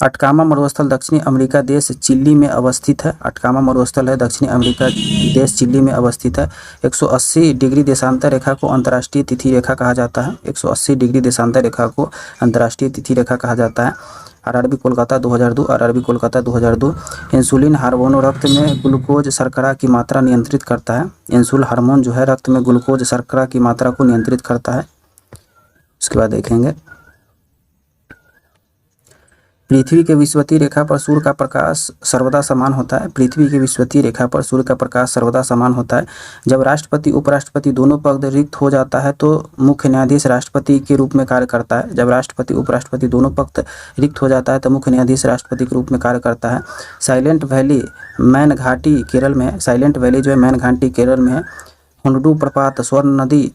Speaker 1: अटकामा मरुस्थल दक्षिणी अमेरिका देश चिली में अवस्थित है। अटकामा मरुस्थल है दक्षिणी अमेरिका देश चिली में अवस्थित है। 180 डिग्री देशांतर रेखा को अंतर्राष्ट्रीय तिथि रेखा कहा जाता है। 180 डिग्री देशांतर रेखा को अंतर्राष्ट्रीय तिथि रेखा कहा जाता है। RRB Kolkata 2002। RRB Kolkata 2002 insulin hormone रक्त में ग्लूकोज शर्करा की मात्रा नियंत्रित करता है। इंसुलिन हार्मोन जो है रक्त में ग्लूकोज शर्करा की मात्रा को नियंत्रित करता है। उसके बाद देखेंगे पृथ्वी के विषुवतीय रेखा पर सूर्य का प्रकाश सर्वदा समान होता है। पृथ्वी की विषुवतीय रेखा पर सूर्य का प्रकाश सर्वदा समान होता है। जब राष्ट्रपति उपराष्ट्रपति दोनों पद रिक्त हो जाता है तो मुख्य न्यायाधीश राष्ट्रपति के रूप में कार्य करता है। जब राष्ट्रपति उपराष्ट्रपति दोनों पद रिक्त हो जाता है तो मुख्य न्यायाधीश राष्ट्रपति के रूप में कार्य करता है। साइलेंट वैली मैन घाटी केरल में है। साइलेंट वैली जो है मैन घाटी केरल में है। हुंडरू प्रपात स्वर्ण नदी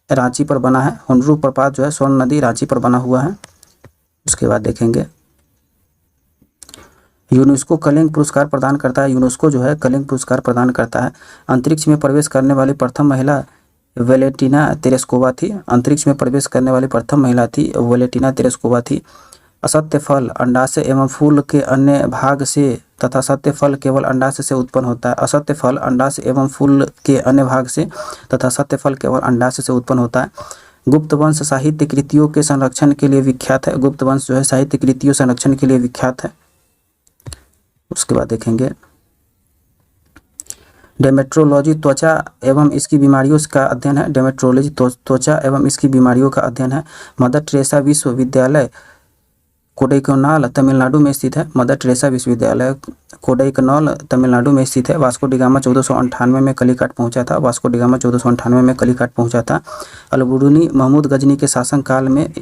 Speaker 1: रांची पर बना है। हुंडरू प्रपात जो है स्वर्ण नदी रांची पर बना हुआ है। उसके बाद देखेंगे यूनेस्को कलिंग पुरस्कार प्रदान करता है। यूनेस्को जो है कलिंग पुरस्कार प्रदान करता है। अंतरिक्ष में प्रवेश करने वाली प्रथम महिला वेलेंटिना तेरेस्कोवा थी। अंतरिक्ष में प्रवेश करने वाली प्रथम महिला थी वेलेंटिना तेरेस्कोवा थी। असत्य फल अंडाशय एवं फूल के अन्य भाग से तथा सत्य फल केवल अंडाशय से उत्पन्न होता है। असत्य फल अंडाशय एवं फूल के अन्य भाग से तथा सत्य फल केवल अंडाशय से उत्पन्न होता है। गुप्त वंश साहित्य कृतियों के संरक्षण के लिए विख्यात है। गुप्त वंश जो है साहित्य कृतियों संरक्षण के लिए विख्यात है। उसके बाद देखेंगे डेमेट्रोलॉजी त्वचा एवं इसकी बीमारियों का अध्ययन है। डेमेट्रोलॉजी त्वचा एवं इसकी बीमारियों का अध्ययन है। मदर टेरेसा विश्वविद्यालय कोडाईकनाल तमिलनाडु में स्थित है। मदर टेरेसा विश्वविद्यालय कोडाईकनाल तमिलनाडु में स्थित है। वास्को डी गामा 1498 में कलिकट पहुंचा था। वास्को डी गामा 1498 में कलिकट पहुंचा था। अलबरूनी महमूद गजनी के शासन काल में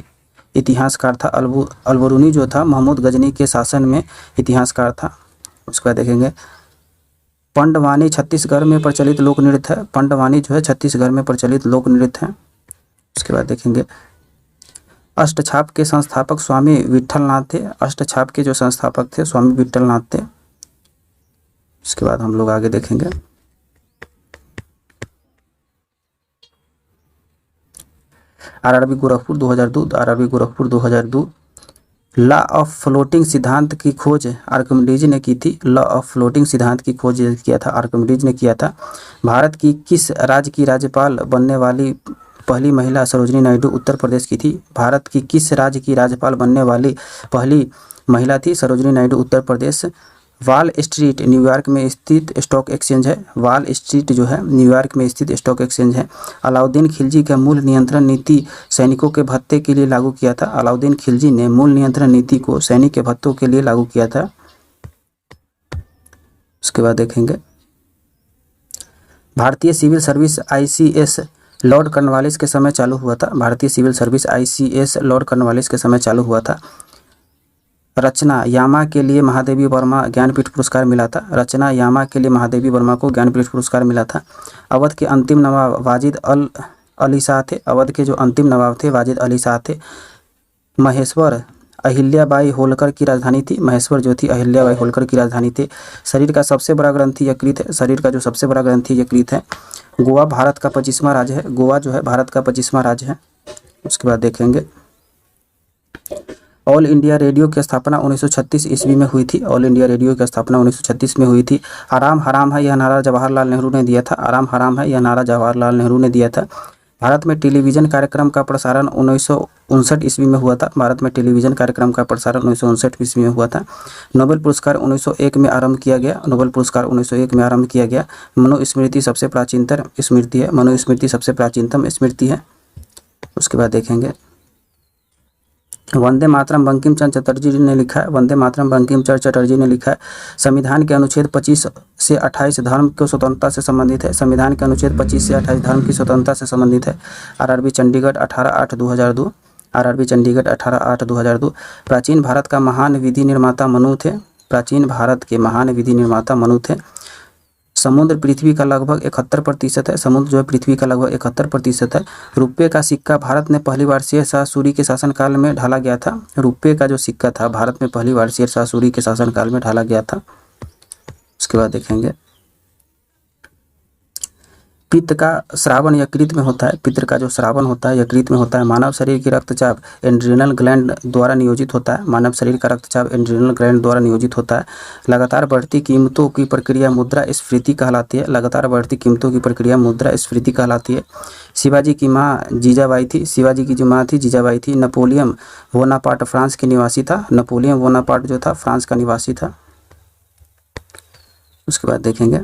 Speaker 1: इतिहासकार था। अलबरूनी जो था महमूद गजनी के शासन में इतिहासकार था। उसके बाद देखेंगे पंडवानी छत्तीसगढ़ में प्रचलित लोक नृत्य है। पंडवानी जो है छत्तीसगढ़ में प्रचलित लोक नृत्य है। उसके बाद देखेंगे अष्टछाप के संस्थापक स्वामी विट्ठलनाथ थे। अष्टछाप के जो संस्थापक थे स्वामी विट्ठलनाथ थे। उसके बाद हम लोग आगे देखेंगे RRB Gorakhpur 2002। RRB Gorakhpur 2002 law of floating सिद्धांत की खोज आर्किमिडीज ने की थी। लॉ ऑफ फ्लोटिंग सिद्धांत की खोज किया था आर्किमिडीज ने किया था। भारत की किस राज्य की राज्यपाल बनने वाली पहली महिला सरोजिनी नायडू उत्तर प्रदेश की थी। भारत की किस राज्य की राज्यपाल बनने वाली पहली महिला थी Sarojini Naidu Uttar Pradesh. Wall street New York में स्थित स्टॉक एक्सचेंज है। वॉल स्ट्रीट जो है न्यूयॉर्क में स्थित स्टॉक एक्सचेंज है। अलाउद्दीन खिलजी का मूल नियंत्रण नीति सैनिकों के भत्ते के लिए लागू किया था। अलाउद्दीन खिलजी ने मूल नियंत्रण नीति को सैनिक के भत्तों के लिए लागू किया था। उसके बाद देखेंगे भारतीय civil service ICS Lord Cornwallis के समय चालू हुआ था। भारतीय civil service ICS Lord Cornwallis के समय चालू हुआ था। रचना यामा के लिए महादेवी वर्मा ज्ञानपीठ पुरस्कार मिला था। रचना यामा के लिए महादेवी वर्मा को ज्ञानपीठ पुरस्कार मिला था। अवध के अंतिम नवाब वाजिद अली शाह थे। अवध के जो अंतिम नवाब थे वाजिद अली शाह थे। महेश्वर अहिल्याबाई होलकर की राजधानी थी। महेश्वर जो थी अहिल्याबाई होलकर की राजधानी थी। शरीर का सबसे बड़ा ग्रंथि यकृत है। शरीर का जो सबसे बड़ा ग्रंथि यकृत है। गोवा भारत का 25वां राज्य है। गोवा जो है भारत का 25वां राज्य है। उसके बाद देखेंगे ऑल इंडिया रेडियो की स्थापना 1936 ईस्वी में हुई थी। ऑल इंडिया रेडियो की स्थापना 1936 में हुई थी। आराम हराम है यह नारा जवाहरलाल नेहरू ने दिया था। आराम हराम है यह नारा जवाहरलाल नेहरू ने दिया था। भारत में टेलीविज़न कार्यक्रम का प्रसारण 1959 ईस्वी में हुआ था। भारत में टेलीविज़न कार्यक्रम का प्रसारण 1959 ईस्वी में हुआ था। नोबेल पुरस्कार 1901 में आरंभ किया गया। नोबेल पुरस्कार 1901 में आरंभ किया गया। मनुस्मृति सबसे प्राचीनतम स्मृति है। मनुस्मृति सबसे प्राचीनतम स्मृति है। उसके बाद देखेंगे वंदे मातरम बंकिम चंद्र चटर्जी ने लिखा है। वंदे मातरम बंकिम चंद्र चटर्जी ने लिखा है। संविधान के अनुच्छेद 25 से 28 धर्म को स्वतंत्रता से संबंधित है। संविधान के अनुच्छेद 25 से 28 धर्म की स्वतंत्रता से संबंधित है। आरआरबी चंडीगढ़ 18/8/2002। आरआरबी चंडीगढ़ 18/8/2002। प्राचीन भारत का महान विधि निर्माता मनु थे। प्राचीन भारत के महान विधि निर्माता मनु थे। समुद्र पृथ्वी का लगभग 71% है। समुद्र जो है पृथ्वी का लगभग 71% है। रुपये का सिक्का भारत में पहली बार शेरशाह सूरी के शासनकाल में ढाला गया था। रुपये का जो सिक्का था भारत में पहली बार शेरशाह सूरी के शासनकाल में ढाला गया था। उसके बाद देखेंगे पित्त का स्रावन यकृत में होता है। पित्त का जो स्रावन होता है यकृत में होता है। मानव शरीर की रक्तचाप एड्रिनल ग्लैंड द्वारा नियोजित होता है। मानव शरीर का रक्तचाप एड्रिनल ग्लैंड द्वारा नियोजित होता है। लगातार बढ़ती कीमतों की प्रक्रिया मुद्रास्फीति कहलाती है। लगातार बढ़ती कीमतों की प्रक्रिया मुद्रास्फीति कहलाती है। शिवाजी की माँ जीजाबाई थी। शिवाजी की जो माँ थी जीजाबाई थी। नेपोलियन बोनापार्ट फ्रांस के निवासी था। नेपोलियन बोनापार्ट जो था फ्रांस का निवासी था। उसके बाद देखेंगे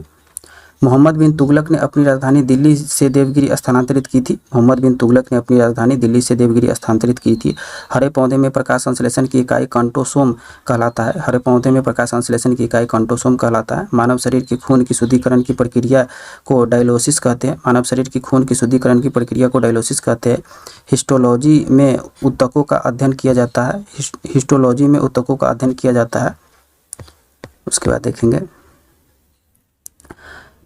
Speaker 1: मोहम्मद बिन तुगलक ने अपनी राजधानी दिल्ली से देवगिरी स्थानांतरित की थी। मोहम्मद बिन तुगलक ने अपनी राजधानी दिल्ली से देवगिरी स्थानांतरित की थी। हरे पौधे में प्रकाश संश्लेषण की इकाई कंटोसोम कहलाता है। हरे पौधे में प्रकाश संश्लेषण की इकाई कंटोसोम कहलाता है। मानव शरीर के खून की शुद्धिकरण की प्रक्रिया को डायलिसिस कहते हैं। मानव शरीर की खून की शुद्धिकरण की प्रक्रिया को डायलिसिस कहते हैं। हिस्टोलॉजी में ऊतकों का अध्ययन किया जाता है। हिस्टोलॉजी में ऊतकों का अध्ययन किया जाता है। उसके बाद देखेंगे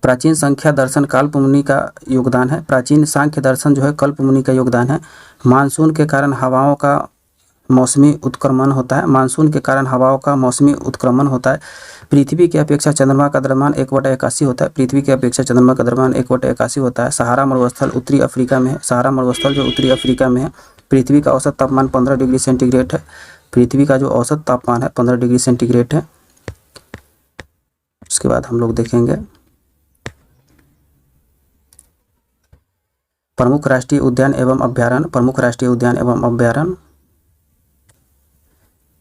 Speaker 1: प्राचीन संख्या दर्शन कल्पमुनि का योगदान है। प्राचीन सांख्य दर्शन जो है कल्पमुनि का योगदान है। मानसून के कारण हवाओं का मौसमी उत्क्रमण होता है। मानसून के कारण हवाओं का मौसमी उत्क्रमण होता है। पृथ्वी की अपेक्षा चंद्रमा का द्रव्यमान 1/81 होता है। पृथ्वी की अपेक्षा चंद्रमा का द्रव्यमान 1/81 होता है। सहारा मरुस्थल उत्तरी अफ्रीका में है। सहारा मरुस्थल जो उत्तरी अफ्रीका में है। पृथ्वी का औसत तापमान 15 डिग्री सेंटीग्रेड है। पृथ्वी का जो औसत तापमान है 15 डिग्री सेंटीग्रेड है। उसके बाद हम लोग देखेंगे प्रमुख राष्ट्रीय उद्यान एवं अभ्यारण्य। प्रमुख राष्ट्रीय उद्यान एवं अभ्यारण्य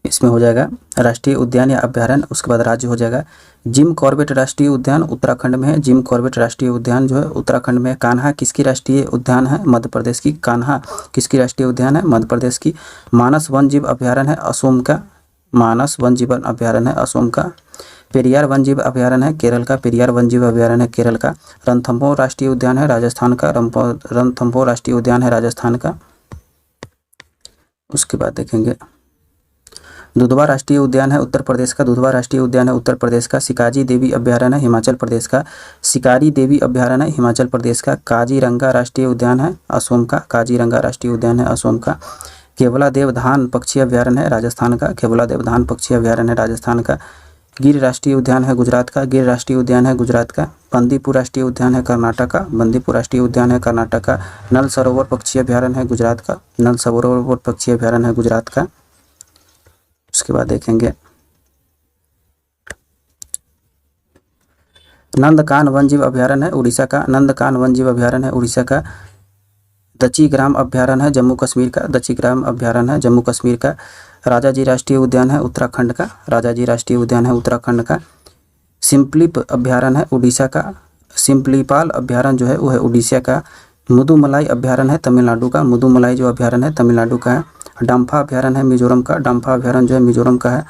Speaker 1: इसमें हो जाएगा राष्ट्रीय उद्यान या अभ्यारण्य। उसके बाद राज्य हो जाएगा जिम कॉर्बेट राष्ट्रीय उद्यान उत्तराखंड में है। जिम कॉर्बेट राष्ट्रीय उद्यान जो है उत्तराखंड में है। कान्हा किसकी राष्ट्रीय उद्यान है? मध्य प्रदेश की। कान्हा किसकी राष्ट्रीय उद्यान है? मध्य प्रदेश की। मानस वन जीव अभ्यारण्य है असोम का। मानस वन जीवन अभ्यारण्य है असोम का। पेरियार वन जीव अभ्यारण्य है केरल का। पेरियार वन जीव अभ्यारण्य है केरल का। रणथंभौर राष्ट्रीय उद्यान है राजस्थान का। रणथंभौर राष्ट्रीय उद्यान है राजस्थान का। उसके बाद देखेंगे दुधवा राष्ट्रीय उद्यान है उत्तर प्रदेश का। दुधवा राष्ट्रीय उद्यान है उत्तर प्रदेश का। सिकाजी देवी अभ्यारण्य है हिमाचल प्रदेश का। सिकारी देवी अभ्यारण्य है हिमाचल प्रदेश का। काजीरंगा राष्ट्रीय उद्यान है असोम का। काजीरंगा राष्ट्रीय उद्यान है असोम का। केवला देवधान पक्षी अभ्यारण्य है राजस्थान का। केवला देवधान पक्षी अभ्यारण्य है राजस्थान का। गिर राष्ट्रीय उद्यान है गुजरात का। गिर राष्ट्रीय उद्यान है गुजरात का। बंदीपुर राष्ट्रीय उद्यान है कर्नाटक का। बंदीपुर राष्ट्रीय उद्यान है कर्नाटक का। नल सरोवर पक्षी अभ्यारण्य है गुजरात का। नल सरोवर पक्षी अभ्यारण्य है गुजरात का। उसके बाद देखेंगे नंदकान वन्यजीव अभ्यारण्य है उड़ीसा का। नंदकान वन्यजीव अभ्यारण्य है उड़ीसा का। दचीग्राम अभ्यारण्य है जम्मू कश्मीर का। दचीग्राम अभ्यारण्य है जम्मू कश्मीर का। राजाजी राष्ट्रीय उद्यान है उत्तराखंड का। राजाजी राष्ट्रीय उद्यान है उत्तराखंड का। सिम्पलिप अभ्यारण्य है उड़ीसा का। सिम्पलीपाल अभ्यारण्य जो है वो है उड़ीसा का। मुदुमलाई अभ्यारण्य है तमिलनाडु का। मुदुमलाई जो अभ्यारण्य है तमिलनाडु का है। डम्फा अभ्यारण्य है मिजोरम का। डम्फा अभ्यारण्य जो है मिजोरम का है।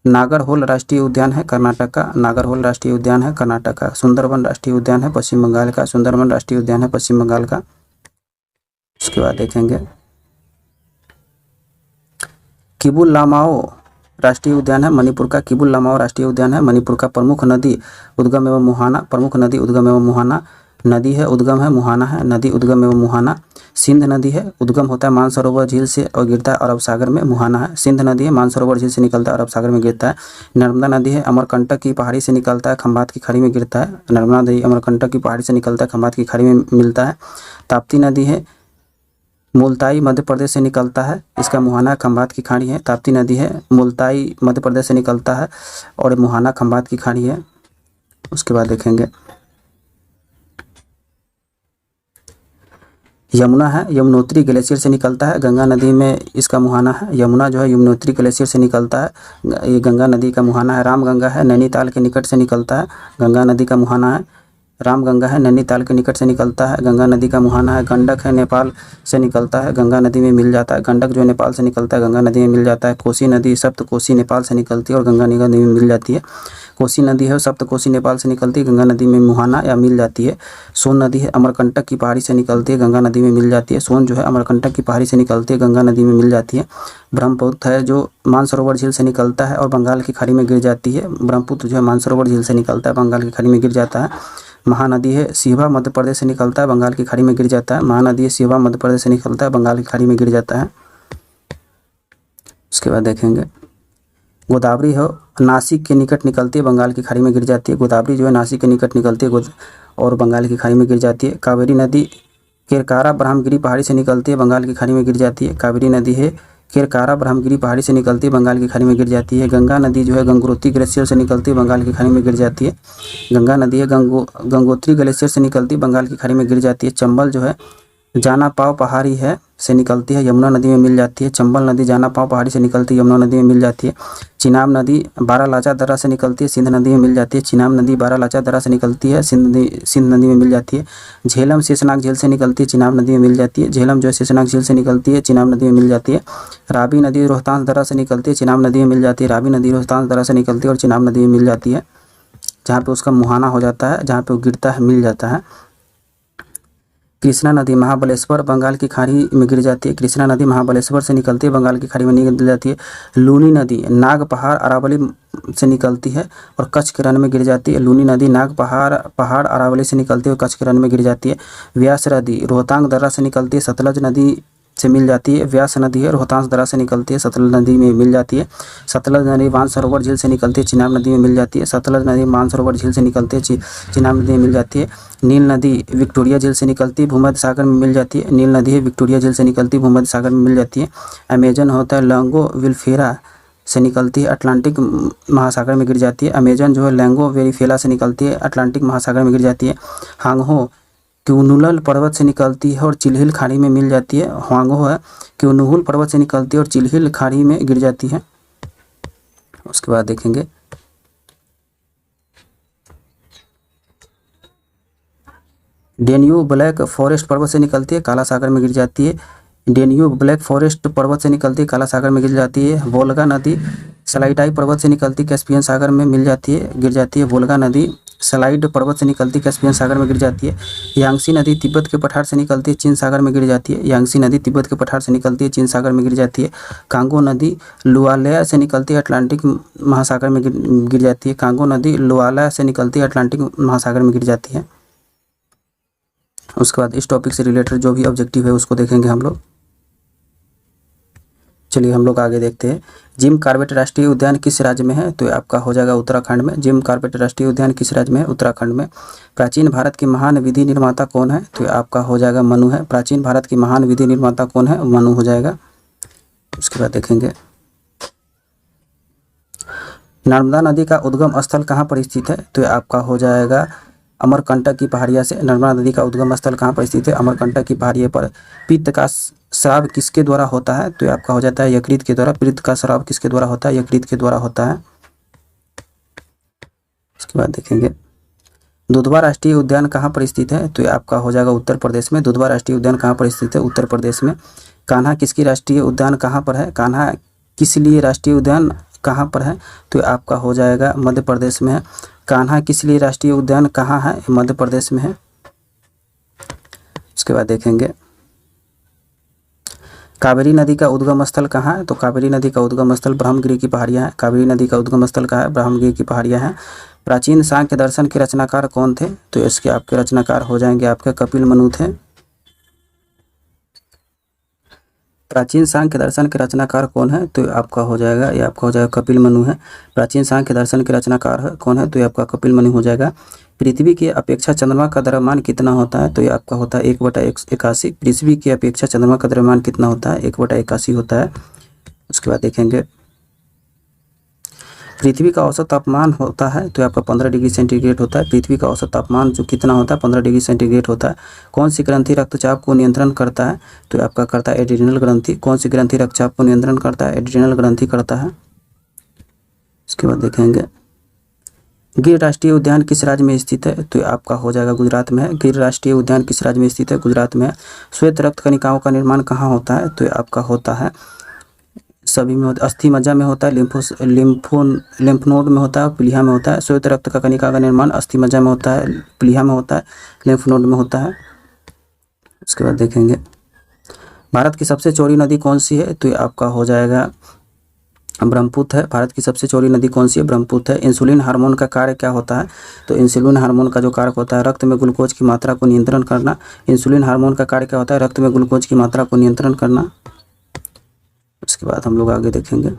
Speaker 1: नागरहोल राष्ट्रीय उद्यान है कर्नाटक का। नागरहोल राष्ट्रीय उद्यान है कर्नाटक का। सुंदरबन राष्ट्रीय उद्यान है पश्चिम बंगाल का। सुंदरबन राष्ट्रीय उद्यान है पश्चिम बंगाल का। उसके बाद देखेंगे किबुल लामाओ राष्ट्रीय उद्यान है मणिपुर का। किबुल लामाओ राष्ट्रीय उद्यान है मणिपुर का। प्रमुख नदी उद्गम एवं मुहाना। प्रमुख नदी उद्गम एवं मुहाना। नदी है उद्गम है मुहाना है। नदी उद्गम एवं मुहाना। सिंध नदी है उद्गम होता है मानसरोवर झील से और गिरता है अरब सागर में। मुहाना है। सिंध नदी है मानसरोवर झील से निकलता है अरब सागर में गिरता है। नर्मदा नदी है अमरकंटक की पहाड़ी से निकलता है खंभात की खाड़ी में गिरता है। नर्मदा नदी अमरकंटक की पहाड़ी से निकलता है खंभात की खाड़ी में मिलता है। ताप्ती नदी है मुल्ताई मध्य प्रदेश से निकलता है। इसका मुहाना खंभात की खाड़ी है। ताप्ती नदी है मुल्ताई मध्य प्रदेश से निकलता है और मुहाना खंभात की खाड़ी है। उसके बाद देखेंगे यमुना है यमुनोत्री ग्लेशियर से निकलता है। गंगा नदी में इसका मुहाना है। यमुना जो है यमुनोत्री ग्लेशियर से निकलता है। ये गंगा नदी का मुहाना है। रामगंगा है नैनीताल के निकट से निकलता है। गंगा नदी का मुहाना है। रामगंगा है नैनीताल के निकट से निकलता है। गंगा नदी का मुहाना है। गंडक है नेपाल से निकलता है। गंगा नदी में मिल जाता है। गंडक जो है नेपाल से निकलता है गंगा नदी में मिल जाता है। कोसी नदी सप्त कोसी नेपाल से निकलती है और गंगा नदी में मिल जाती है। कोसी नदी है सप्त कोसी नेपाल से निकलती है गंगा नदी में मुहाना या मिल जाती है। सोन नदी है अमरकंटक की पहाड़ी से निकलती है गंगा नदी में मिल जाती है। सोन जो है अमरकंटक की पहाड़ी से निकलती है गंगा नदी में मिल जाती है। ब्रह्मपुत्र है जो मानसरोवर झील से निकलता है और बंगाल की खाड़ी में गिर जाती है। ब्रह्मपुत्र जो है मानसरोवर झील से निकलता है बंगाल की खाड़ी में गिर जाता है। महानदी है सिहवा मध्य प्रदेश से निकलता है बंगाल की खाड़ी में गिर जाता है। महानदी है सिहवा मध्य प्रदेश से निकलता है बंगाल की खाड़ी में गिर जाता है। उसके बाद देखेंगे गोदावरी है नासिक के निकट निकलती है बंगाल की खाड़ी में गिर जाती है। गोदावरी जो है नासिक के निकट निकलती है और बंगाल की खाड़ी में गिर जाती है। कावेरी नदी केरकारा ब्रह्मगिरी पहाड़ी से निकलती है बंगाल की खाड़ी में गिर जाती है। कावेरी नदी है केरकारा ब्रह्मगिरी पहाड़ी से निकलती है बंगाल की खाड़ी में गिर जाती है। गंगा नदी जो है गंगोत्री ग्लेशियर से निकलती है बंगाल की खाड़ी में गिर जाती है। गंगा नदी है गंगोत्री ग्लेशियर से निकलती है बंगाल की खाड़ी में गिर जाती है। चंबल जो है जाना पाव पहाड़ी है से निकलती है, यमुना नदी में मिल जाती है। चंबल नदी जाना पाव पहाड़ी से निकलती है, यमुना नदी में मिल जाती है। चिनाब नदी बारालाचा दर्रा से निकलती है, सिंध नदी में मिल जाती है। चिनाब नदी बारालाचा दर्रा से निकलती है, सिंध नदी में मिल जाती है। झेलम शेषनाग झील से निकलती है, चिनाब नदी में मिल जाती है। झेलम जो है शेषनाग झील से निकलती है, चिनाब नदी में मिल जाती है। रावी नदी रोहतांग दर्रा से निकलती है, चिनाब नदी में मिल जाती है। रावी नदी रोहतांग दर्रा से निकलती है और चिनाब नदी में मिल जाती है, जहाँ पे उसका मुहाना हो जाता है, जहाँ पे वो गिरता है मिल जाता है। कृष्णा नदी महाबलेश्वर बंगाल की खाड़ी में गिर जाती है। कृष्णा नदी महाबलेश्वर से निकलती है, बंगाल की खाड़ी में निकल जाती है। लूनी नदी नाग पहाड़ अरावली से निकलती है और कच्छ के रण में गिर जाती है। लूनी नदी नाग पहाड़ अरावली से निकलती है और कच्छ के रण में गिर जाती है। व्यास नदी रोहतांग दर्रा से निकलती है, सतलज नदी से मिल जाती है। व्यास नदी है रोहतांग दर्रा से निकलती है, सतलज नदी में मिल जाती है। सतलज नदी मानसरोवर झील से निकलती है, चिनाब नदी में मिल जाती है। सतलज नदी मानसरोवर झील से निकलती है, चिनाब नदी में मिल जाती है। नील नदी विक्टोरिया झील से निकलती है, भूमध्य सागर में मिल जाती है। नील नदी है विक्टोरिया झील से निकलती है, भूमध्य सागर में मिल जाती है। अमेजन होता है लैंगो विलफेरा से निकलती है, अटलांटिक महासागर में गिर जाती है। अमेजन जो है लैंगो वेरिफेला से निकलती है, अटलांटिक महासागर में गिर जाती है। हांगहो क्यूनुलल पर्वत से निकलती है और चिल्हिल खाड़ी में मिल जाती है। हांगहो है क्यूनुहुल पर्वत से निकलती है और चिल्हिल खाड़ी में गिर जाती है। उसके बाद देखेंगे डेन्यू ब्लैक फॉरेस्ट पर्वत से निकलती है, काला सागर में गिर जाती है। डेन्यू ब्लैक फॉरेस्ट पर्वत से निकलती है, काला सागर में गिर जाती है। वोल्गा नदी सलाइटाई पर्वत से निकलती है, कैस्पियन सागर में मिल जाती है, गिर जाती है। वोल्गा नदी सलाइड पर्वत से निकलती है, कैस्पियन सागर में गिर जाती है। यांगसी नदी तिब्बत के पठार से निकलती है, चीन सागर में गिर जाती है। यांगसी नदी तिब्बत के पठार से निकलती है, चीन सागर में गिर जाती है। कांगो नदी लुआलया से निकलती है, अटलांटिक महासागर में गिर जाती है। कांगो नदी लुआलया से निकलती है, अटलांटिक महासागर में गिर जाती है। उसके बाद इस टॉपिक से रिलेटेड जो भी ऑब्जेक्टिव है उसको देखेंगे हम लोग। चलिए हम लोग आगे देखते हैं। जिम कॉर्बेट राष्ट्रीय उद्यान किस राज्य में है? तो ये आपका हो जाएगा उत्तराखंड में। जिम कॉर्बेट राष्ट्रीय उद्यान किस राज्य में है? उत्तराखंड में। प्राचीन भारत के महान विधि निर्माता कौन है? तो ये आपका हो जाएगा मनु है। प्राचीन भारत की महान विधि निर्माता कौन है? मनु हो जाएगा। उसके बाद देखेंगे नर्मदा नदी का उद्गम स्थल कहाँ पर स्थित है? तो ये आपका हो जाएगा अमरकंटक की पहाड़िया से। नर्मदा नदी का उद्गम स्थल कहाँ पर स्थित है? अमरकंटक की पहाड़ियों पर। पित्त का स्राव किसके द्वारा होता है? तो ये आपका हो जाता है यकृत के द्वारा। पित्त का स्राव किसके द्वारा होता है? यकृत के द्वारा होता है। उसके बाद देखेंगे दुधवा राष्ट्रीय उद्यान कहाँ पर स्थित है? तो ये आपका हो जाएगा उत्तर प्रदेश में। दुधवा राष्ट्रीय उद्यान कहाँ पर स्थित है? उत्तर प्रदेश में। कान्हा किसकी राष्ट्रीय उद्यान कहाँ पर है? कान्हा किस लिए राष्ट्रीय उद्यान कहाँ पर है? तो ये आपका हो जाएगा मध्य प्रदेश में है। कान्हा किस लिए राष्ट्रीय उद्यान कहाँ है? मध्य प्रदेश में है। उसके बाद देखेंगे कावेरी नदी का उद्गम स्थल कहाँ है? तो कावेरी नदी का उद्गम स्थल ब्रह्मगिरी की पहाड़ियाँ हैं। कावेरी नदी का उद्गम स्थल कहाँ है? ब्रह्मगिरी की पहाड़ियाँ हैं। प्राचीन सांख्य दर्शन के रचनाकार कौन थे? तो इसके आपके रचनाकार हो जाएंगे आपके कपिल मनु थे। प्राचीन सांख्य दर्शन के रचनाकार कौन है? तो आपका हो जाएगा ये आपका हो जाएगा कपिल मनु है। प्राचीन सांख्य दर्शन के रचनाकार कौन है? तो ये आपका कपिल मनु हो जाएगा। पृथ्वी की अपेक्षा चंद्रमा का द्रव्यमान कितना होता है? तो ये आपका होता है 1/81। पृथ्वी की अपेक्षा चंद्रमा का द्रव्यमान कितना होता है? 1/81 होता है। उसके बाद देखेंगे पृथ्वी का औसत तापमान होता है तो आपका 15 डिग्री सेंटीग्रेड होता है। पृथ्वी का औसत तापमान जो कितना होता है? 15 डिग्री सेंटीग्रेड होता है। कौन सी ग्रंथि रक्तचाप को नियंत्रण करता है? तो आपका करता है एड्रिनल ग्रंथि। कौन सी ग्रंथि रक्तचाप को नियंत्रण करता है? एड्रिनल ग्रंथि करता है। उसके बाद देखेंगे गिर राष्ट्रीय उद्यान किस राज्य में स्थित है? तो आपका हो जाएगा गुजरात में है। गिर राष्ट्रीय उद्यान किस राज्य में स्थित है? गुजरात में है। श्वेत रक्त कणिकाओं का निर्माण कहाँ होता है? तो आपका होता है सभी में होता है। अस्थि मज्जा में होता है, लिम्फ नोड में होता है, प्लीहा में होता है। श्वेत रक्त का कणिका का निर्माण अस्थि मज्जा में होता है, प्लीहा में होता है, लिम्फ नोड में होता है। उसके बाद देखेंगे भारत की सबसे चौड़ी नदी कौन सी है? तो आपका हो जाएगा ब्रह्मपुत्र है। भारत की सबसे चौड़ी नदी कौन सी है? ब्रह्मपुत्र है। इंसुलिन हार्मोन का कार्य क्या होता है? तो इंसुलिन हार्मोन का जो कार्य होता है रक्त में ग्लूकोज की मात्रा को नियंत्रण करना। इंसुलिन हार्मोन का कार्य क्या होता है? रक्त में ग्लूकोज की मात्रा को नियंत्रण करना। उसके बाद हम लोग आगे देखेंगे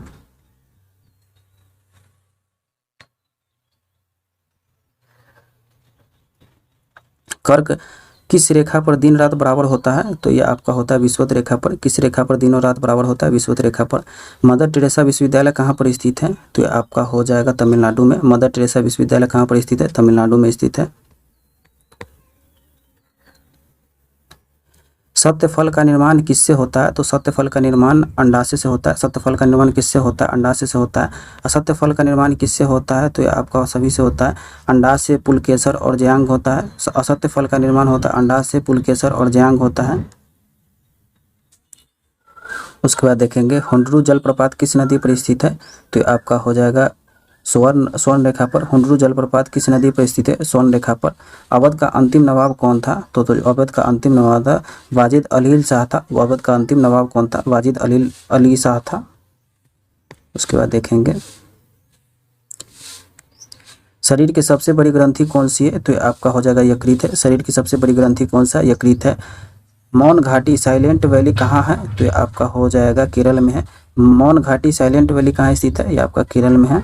Speaker 1: कर्क किस रेखा पर दिन रात बराबर होता है? तो ये आपका होता है विषुवत रेखा पर। किस रेखा पर दिन और रात बराबर होता है? विषुवत रेखा पर। मदर टेरेसा विश्वविद्यालय कहाँ पर स्थित है? तो ये आपका हो जाएगा तमिलनाडु में। मदर टेरेसा विश्वविद्यालय कहाँ पर स्थित है? तमिलनाडु में स्थित है। सत्यफल का निर्माण किससे होता है? तो सत्यफल का निर्माण अंडाशय से होता है। सत्यफल का निर्माण किससे होता है? अंडाशय से होता है। असत्यफल का निर्माण किससे होता है? तो ये आपका सभी से होता है। अंडाशय, पुलकेसर और ज्यांग होता है। असत्यफल का निर्माण होता है अंडाशय, पुलकेसर और ज्यांग होता है। उसके बाद देखेंगे हुंडरू जलप्रपात किस नदी पर स्थित है? तो ये आपका हो जाएगा स्वर्ण रेखा पर। हुंडरू जलप्रपात किस नदी पर स्थित है? स्वर्ण रेखा पर। अवध का अंतिम नवाब कौन था? तो अवध का अंतिम नवाब था वाजिद अली शाह था। अवध का अंतिम नवाब कौन था? वाजिद अली शाह था। उसके बाद देखेंगे शरीर की सबसे बड़ी ग्रंथि कौन सी है? तो आपका हो जाएगा यकृत है। शरीर की सबसे बड़ी ग्रंथि कौन सा? यकृत है। मौन घाटी साइलेंट वैली कहाँ है? तो ये आपका हो जाएगा केरल में है। मौन घाटी साइलेंट वैली कहाँ स्थित है? ये आपका केरल में है।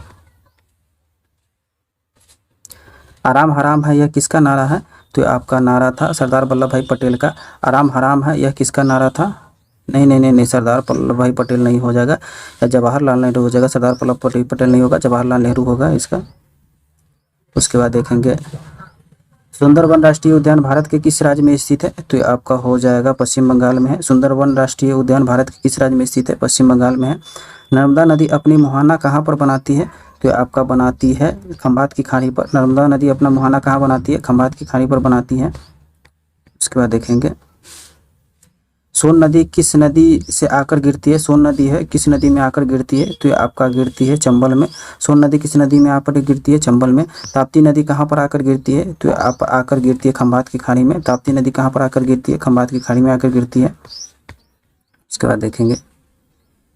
Speaker 1: आराम हराम है यह किसका नारा है? तो आपका नारा था सरदार वल्लभ भाई पटेल का। आराम हराम है यह किसका नारा था? नहीं, सरदार वल्लभ भाई पटेल नहीं हो जाएगा, या जवाहरलाल नेहरू हो जाएगा। सरदार वल्लभ पटेल नहीं होगा, जवाहरलाल नेहरू होगा इसका। उसके बाद देखेंगे सुंदरवन राष्ट्रीय उद्यान भारत के किस राज्य में स्थित है? तो आपका हो जाएगा पश्चिम बंगाल में है। सुंदरवन राष्ट्रीय उद्यान भारत के किस राज्य में स्थित है? पश्चिम बंगाल में है। नर्मदा नदी अपनी मुहाना कहाँ पर बनाती है? तो आपका बनाती है खंभात की खाड़ी पर। नर्मदा नदी अपना मुहाना कहाँ बनाती है? खंभात की खाड़ी पर बनाती है। उसके बाद देखेंगे सोन नदी किस नदी से आकर गिरती है? सोन नदी है किस नदी में आकर गिरती है? तो ये आपका गिरती है चंबल में। सोन नदी किस नदी में आकर गिरती है? चंबल में। ताप्ती नदी कहाँ पर आकर गिरती है? तो आप आकर गिरती है खंभात की खाड़ी में। ताप्ती नदी कहाँ पर आकर गिरती है? खंभात की खाड़ी में आकर गिरती है। उसके बाद देखेंगे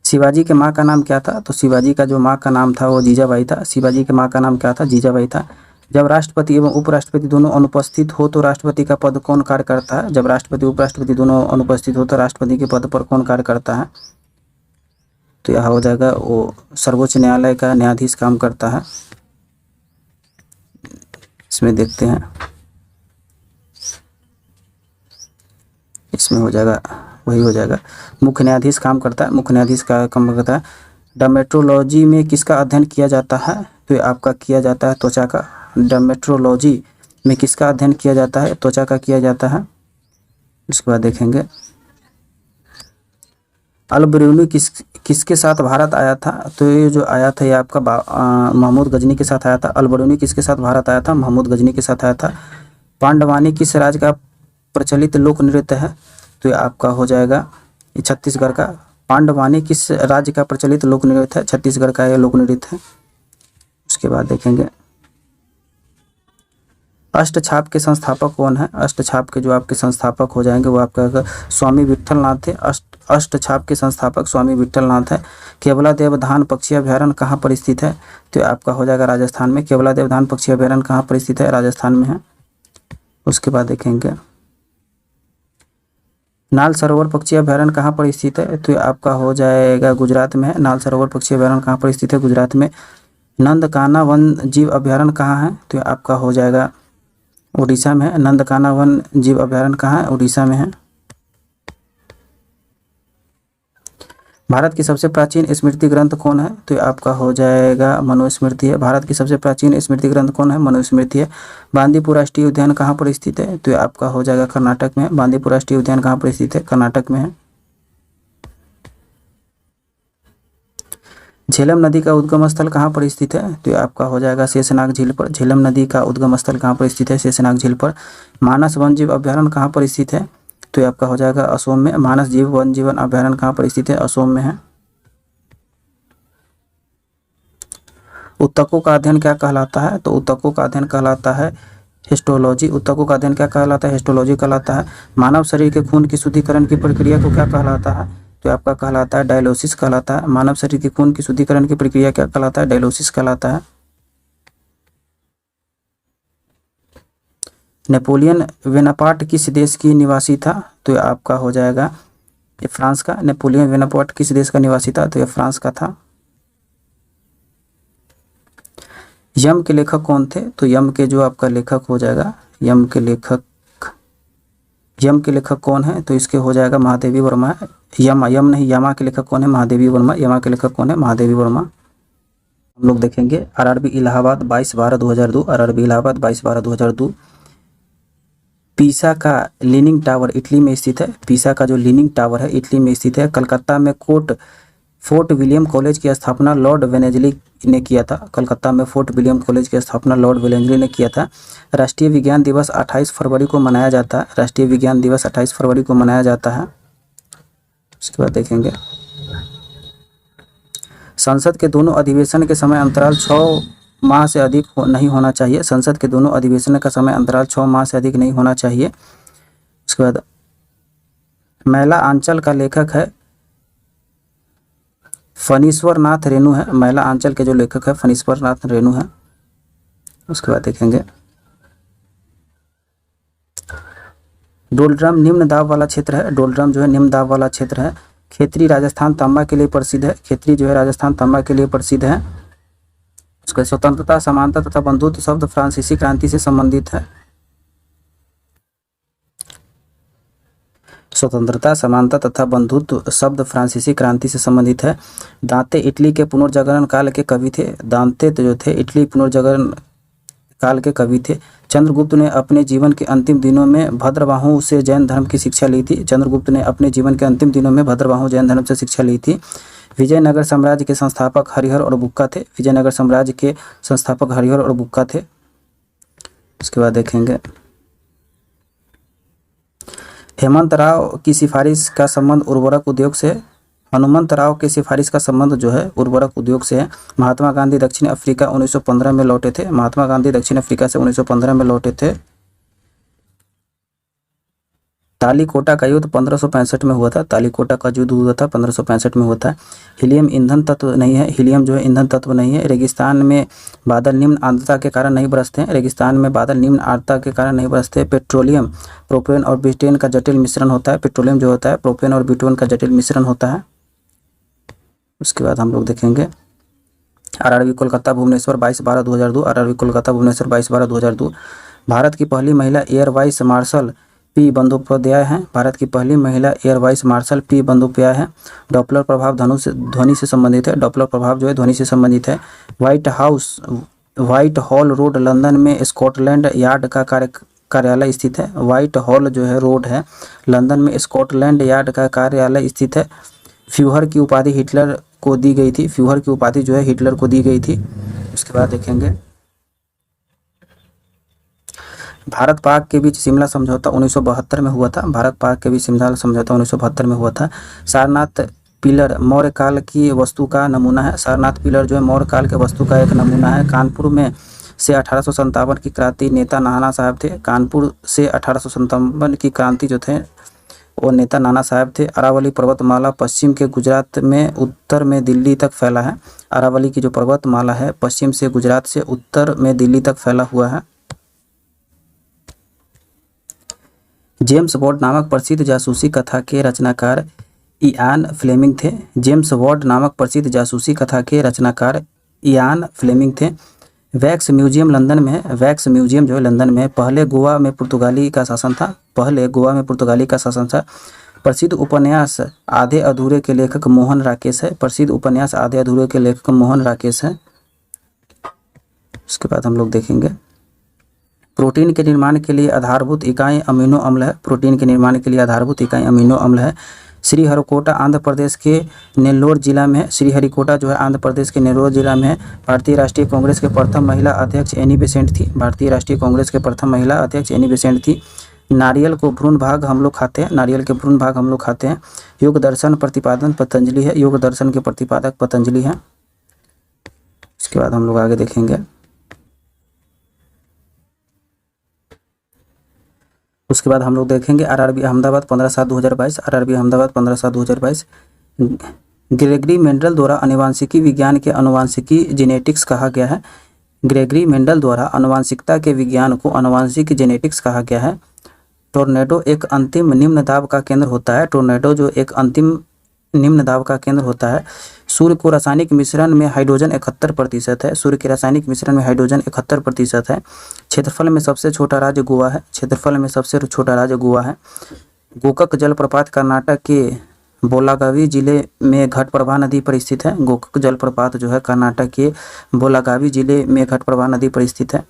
Speaker 1: शिवाजी के माँ का नाम क्या था? तो शिवाजी का जो माँ का नाम था वो जीजाबाई था। शिवाजी के माँ का नाम क्या था? जीजाबाई था। जब राष्ट्रपति एवं उपराष्ट्रपति दोनों अनुपस्थित हो तो राष्ट्रपति का पद कौन कार्य करता है? जब राष्ट्रपति उपराष्ट्रपति दोनों अनुपस्थित हो तो राष्ट्रपति के पद पर कौन कार्य करता है? तो यह हो जाएगा वो सर्वोच्च न्यायालय का न्यायाधीश काम करता है। इसमें देखते हैं, इसमें हो जाएगा वही हो जाएगा मुख्य न्यायाधीश काम करता है। मुख्य न्यायाधीश का काम करता है। डर्मेटोलॉजी में किसका अध्ययन किया जाता है? तो ये आपका किया जाता है त्वचा का। डर्मेटोलॉजी में किसका अध्ययन किया जाता है? त्वचा का किया जाता है। उसके बाद देखेंगे अल बरूनी किसके साथ भारत आया था? तो ये जो आया था ये आपका महमूद गजनी के साथ आया था। अल बरूनी किसके साथ भारत आया था? महमूद गजनी के साथ आया था। पांडवानी किस राज्य का प्रचलित लोक नृत्य है? तो ये आपका हो जाएगा छत्तीसगढ़ का। पांडवानी किस राज्य का प्रचलित लोक नृत्य है? छत्तीसगढ़ का यह लोक नृत्य है। उसके बाद देखेंगे अष्टछाप के संस्थापक कौन है? अष्टछाप के जो आपके संस्थापक हो जाएंगे वो आपका स्वामी विट्ठलनाथ थे। अष्टछाप के संस्थापक स्वामी विट्ठलनाथ है। केवला देवधान पक्षी अभ्यारण्य कहाँ पर स्थित है? तो आपका हो जाएगा राजस्थान में। केवला देवधान पक्षी अभ्यारण्य कहाँ पर स्थित है? राजस्थान में है। उसके बाद देखेंगे नाल सरोवर पक्षी अभ्यारण्य कहाँ पर स्थित है? तो आपका हो जाएगा गुजरात में है। नाल सरोवर पक्षी अभ्यारण्य कहाँ पर स्थित है? गुजरात में। नंदकाना वन जीव अभ्यारण्य कहाँ है? तो आपका हो जाएगा उड़ीसा में है। नंदकाना वन जीव अभ्यारण्य कहाँ है? उड़ीसा में है। भारत की सबसे प्राचीन स्मृति ग्रंथ कौन है? तो आपका हो जाएगा मनुस्मृति है। भारत की सबसे प्राचीन स्मृति ग्रंथ कौन है? मनुस्मृति है। बांदीपुर राष्ट्रीय उद्यान कहाँ पर स्थित है? तो आपका हो जाएगा कर्नाटक में। बांदीपुर राष्ट्रीय उद्यान कहाँ पर स्थित है? कर्नाटक में है। झेलम नदी का उद्गम स्थल कहाँ पर स्थित है? तो आपका हो जाएगा शेषनाग झील पर। झेलम नदी का उद्गम स्थल कहाँ पर स्थित है? शेषनाग झील पर। मानस वन जीव अभ्यारण्य कहाँ पर स्थित है? तो आपका हो जाएगा असोम में। मानस जीव वन जीवन अभ्यारण्य कहाँ पर स्थित है? असोम में है। ऊतकों का अध्ययन क्या कहलाता है? तो ऊतकों का अध्ययन कहलाता है हिस्टोलॉजी। ऊतकों का अध्ययन क्या कहलाता है? हिस्टोलॉजी कहलाता है। मानव शरीर के खून की शुद्धिकरण की प्रक्रिया को क्या कहलाता है? तो आपका कहलाता है डायलिसिस कहलाता है। मानव शरीर के खून की शुद्धिकरण की प्रक्रिया क्या कहलाता है? डायलिसिस कहलाता है। नेपोलियन बोनापार्ट किस देश की निवासी था? तो आपका हो जाएगा ये फ्रांस का। नेपोलियन बोनापार्ट किस देश का निवासी था? तो ये फ्रांस का था। यम के लेखक कौन थे? तो यम के जो आपका लेखक हो जाएगा यम के लेखक कौन है? तो इसके हो जाएगा महादेवी वर्मा। यमा के लेखक कौन है? महादेवी वर्मा। यमा के लेखक कौन है? महादेवी वर्मा। हम लोग देखेंगे आरआरबी इलाहाबाद 22/12/2002। आरआरबी इलाहाबाद 22/12/2002। पीसा का लीनिंग टावर इटली में स्थित है। पीसा का जो लीनिंग टावर है इटली में स्थित है। कलकत्ता में फोर्ट विलियम कॉलेज की स्थापना लॉर्ड वेलेंजली ने किया था। कलकत्ता में फोर्ट विलियम कॉलेज की स्थापना लॉर्ड वेलेंजली ने किया था। राष्ट्रीय विज्ञान दिवस 28 फरवरी को मनाया जाता है। राष्ट्रीय विज्ञान दिवस 28 फरवरी को मनाया जाता है। उसके बाद देखेंगे संसद के दोनों अधिवेशन के समय अंतराल 6 माह से अधिक नहीं होना चाहिए। संसद के दोनों अधिवेशन का समय अंतराल 6 माह से अधिक नहीं होना चाहिए। उसके बाद मैला आंचल का लेखक है फणीश्वर नाथ रेणु है। मैला आंचल के जो लेखक है फणीश्वर नाथ रेणु है। उसके बाद देखेंगे डोलड्रम निम्न दाब वाला क्षेत्र है। डोलड्रम जो है निम्न दाब वाला क्षेत्र है। खेतरी राजस्थान तांबा के लिए प्रसिद्ध है। खेतरी जो है राजस्थान तांबा के लिए प्रसिद्ध है। उसका स्वतंत्रता समानता तथा बंधुत्व शब्द फ्रांसीसी क्रांति से संबंधित है। स्वतंत्रता समानता तथा बंधुत्व शब्द फ्रांसीसी क्रांति से संबंधित है। दांते इटली के पुनर्जागरण काल के कवि थे। दांते जो थे इटली पुनर्जागरण काल के कवि थे। चंद्रगुप्त ने अपने जीवन के अंतिम दिनों में भद्रबाहु से जैन धर्म की शिक्षा ली थी। चंद्रगुप्त ने अपने जीवन के अंतिम दिनों में भद्रबाहु जैन धर्म से शिक्षा ली थी। विजयनगर साम्राज्य के संस्थापक हरिहर और बुक्का थे। विजयनगर साम्राज्य के संस्थापक हरिहर और बुक्का थे। उसके बाद देखेंगे हेमंत राव की सिफारिश का संबंध उर्वरक उद्योग से। हनुमंत राव की सिफारिश का संबंध जो है उर्वरक उद्योग से है। महात्मा गांधी दक्षिण अफ्रीका 1915 में लौटे थे। महात्मा गांधी दक्षिण अफ्रीका से 1915 में लौटे थे। तालीकोटा का युद्ध 1565 में हुआ था। तालीकोटा का युद्ध हुआ था 1565 में हुआ था। हीलियम ईंधन तत्व नहीं है। हीलियम जो है ईंधन तत्व नहीं है। रेगिस्तान में बादल निम्न आर्द्रता के कारण नहीं बरसते हैं। रेगिस्तान में बादल निम्न आर्द्रता के कारण नहीं बरसते। पेट्रोलियम प्रोपेन और ब्यूटेन का जटिल मिश्रण होता है। पेट्रोलियम जो होता है प्रोपेन और ब्यूटेन का जटिल मिश्रण होता है। उसके बाद हम लोग देखेंगे आरआरबी कोलकाता भुवनेश्वर 22/12/2002। आरआरबी कोलकाता भुवनेश्वर 22/12/2002। भारत की पहली महिला air vice marshal P Bandopadhyay हैं। भारत की पहली महिला air vice marshal P Bandopadhyay हैं। डॉपलर प्रभाव ध्वनि से संबंधित है। डॉपलर प्रभाव जो है ध्वनि से संबंधित है। व्हाइट हॉल रोड लंदन में स्कॉटलैंड यार्ड का कार्यालय स्थित है। व्हाइट हॉल जो है रोड है लंदन में स्कॉटलैंड यार्ड का कार्यालय स्थित है। फ्यूहर की उपाधि हिटलर को दी गई थी। फ्यूहर की उपाधि जो है हिटलर को दी गई थी। उसके बाद देखेंगे भारत पाक के बीच शिमला समझौता 1972 में हुआ था। भारत पाक के बीच शिमला समझौता 1972 में हुआ था। सारनाथ पिलर मौर्य काल की वस्तु का नमूना है। सारनाथ पिलर जो है मौर्य काल के वस्तु का एक नमूना है। कानपुर में से 1857 की क्रांति नेता नाना साहब थे। कानपुर से 1857 की क्रांति जो थे वो नेता नाना साहब थे। अरावली पर्वतमाला पश्चिम के गुजरात में उत्तर में दिल्ली तक फैला है। अरावली की जो पर्वतमाला है पश्चिम से गुजरात से उत्तर में दिल्ली तक फैला हुआ है। जेम्स बॉन्ड नामक प्रसिद्ध जासूसी कथा के रचनाकार इयान फ्लेमिंग थे। जेम्स बॉन्ड नामक प्रसिद्ध जासूसी कथा के रचनाकार इयान फ्लेमिंग थे। वैक्स म्यूजियम लंदन में है। वैक्स म्यूजियम जो है लंदन में। पहले गोवा में पुर्तगाली का शासन था। पहले गोवा में पुर्तगाली का शासन था। प्रसिद्ध उपन्यास आधे अधूरे के लेखक मोहन राकेश है। प्रसिद्ध उपन्यास आधे अधूरे के लेखक मोहन राकेश है। उसके बाद हम लोग देखेंगे प्रोटीन के निर्माण के लिए आधारभूत इकाई अमीनो अम्ल है। प्रोटीन के निर्माण के लिए आधारभूत इकाई अमीनो अम्ल है। श्रीहरिकोटा आंध्र प्रदेश के नेल्लोर जिला में है। श्रीहरिकोटा जो है आंध्र प्रदेश के नेल्लोर जिला में है। भारतीय राष्ट्रीय कांग्रेस के प्रथम महिला अध्यक्ष एनी बेसेंट थी। भारतीय राष्ट्रीय कांग्रेस के प्रथम महिला अध्यक्ष एनी बेसेंट थी। नारियल को भ्रूण भाग हम लोग खाते हैं। नारियल के भ्रूण भाग हम लोग खाते हैं। योग दर्शन प्रतिपादन पतंजलि है। योग दर्शन के प्रतिपादक पतंजलि है। इसके बाद हम लोग आगे देखेंगे उसके बाद हम लोग देखेंगे RRB Ahmedabad 15/7/2022। RRB Ahmedabad 15/7/2022। Gregory Mendel द्वारा आनुवांशिकी विज्ञान के आनुवांशिकी जेनेटिक्स कहा गया है। ग्रेगरी मेंडल द्वारा आनुवांशिकता के विज्ञान को आनुवांशिक जेनेटिक्स कहा गया है। टोर्नेडो एक अंतिम निम्न दाब का केंद्र होता है। टोर्नेडो जो एक अंतिम निम्न दाब का केंद्र होता है। सूर्य को रासायनिक मिश्रण में हाइड्रोजन 71% है। सूर्य के रासायनिक मिश्रण में हाइड्रोजन 71% है। क्षेत्रफल में सबसे छोटा राज्य गोवा है। क्षेत्रफल में सबसे छोटा राज्य गोवा है। गोकक जलप्रपात कर्नाटक के बोलागावी जिले में घटप्रभा नदी पर स्थित है। गोकक जलप्रपात जो है कर्नाटक के बोलागावी जिले में घटप्रभा नदी पर स्थित है।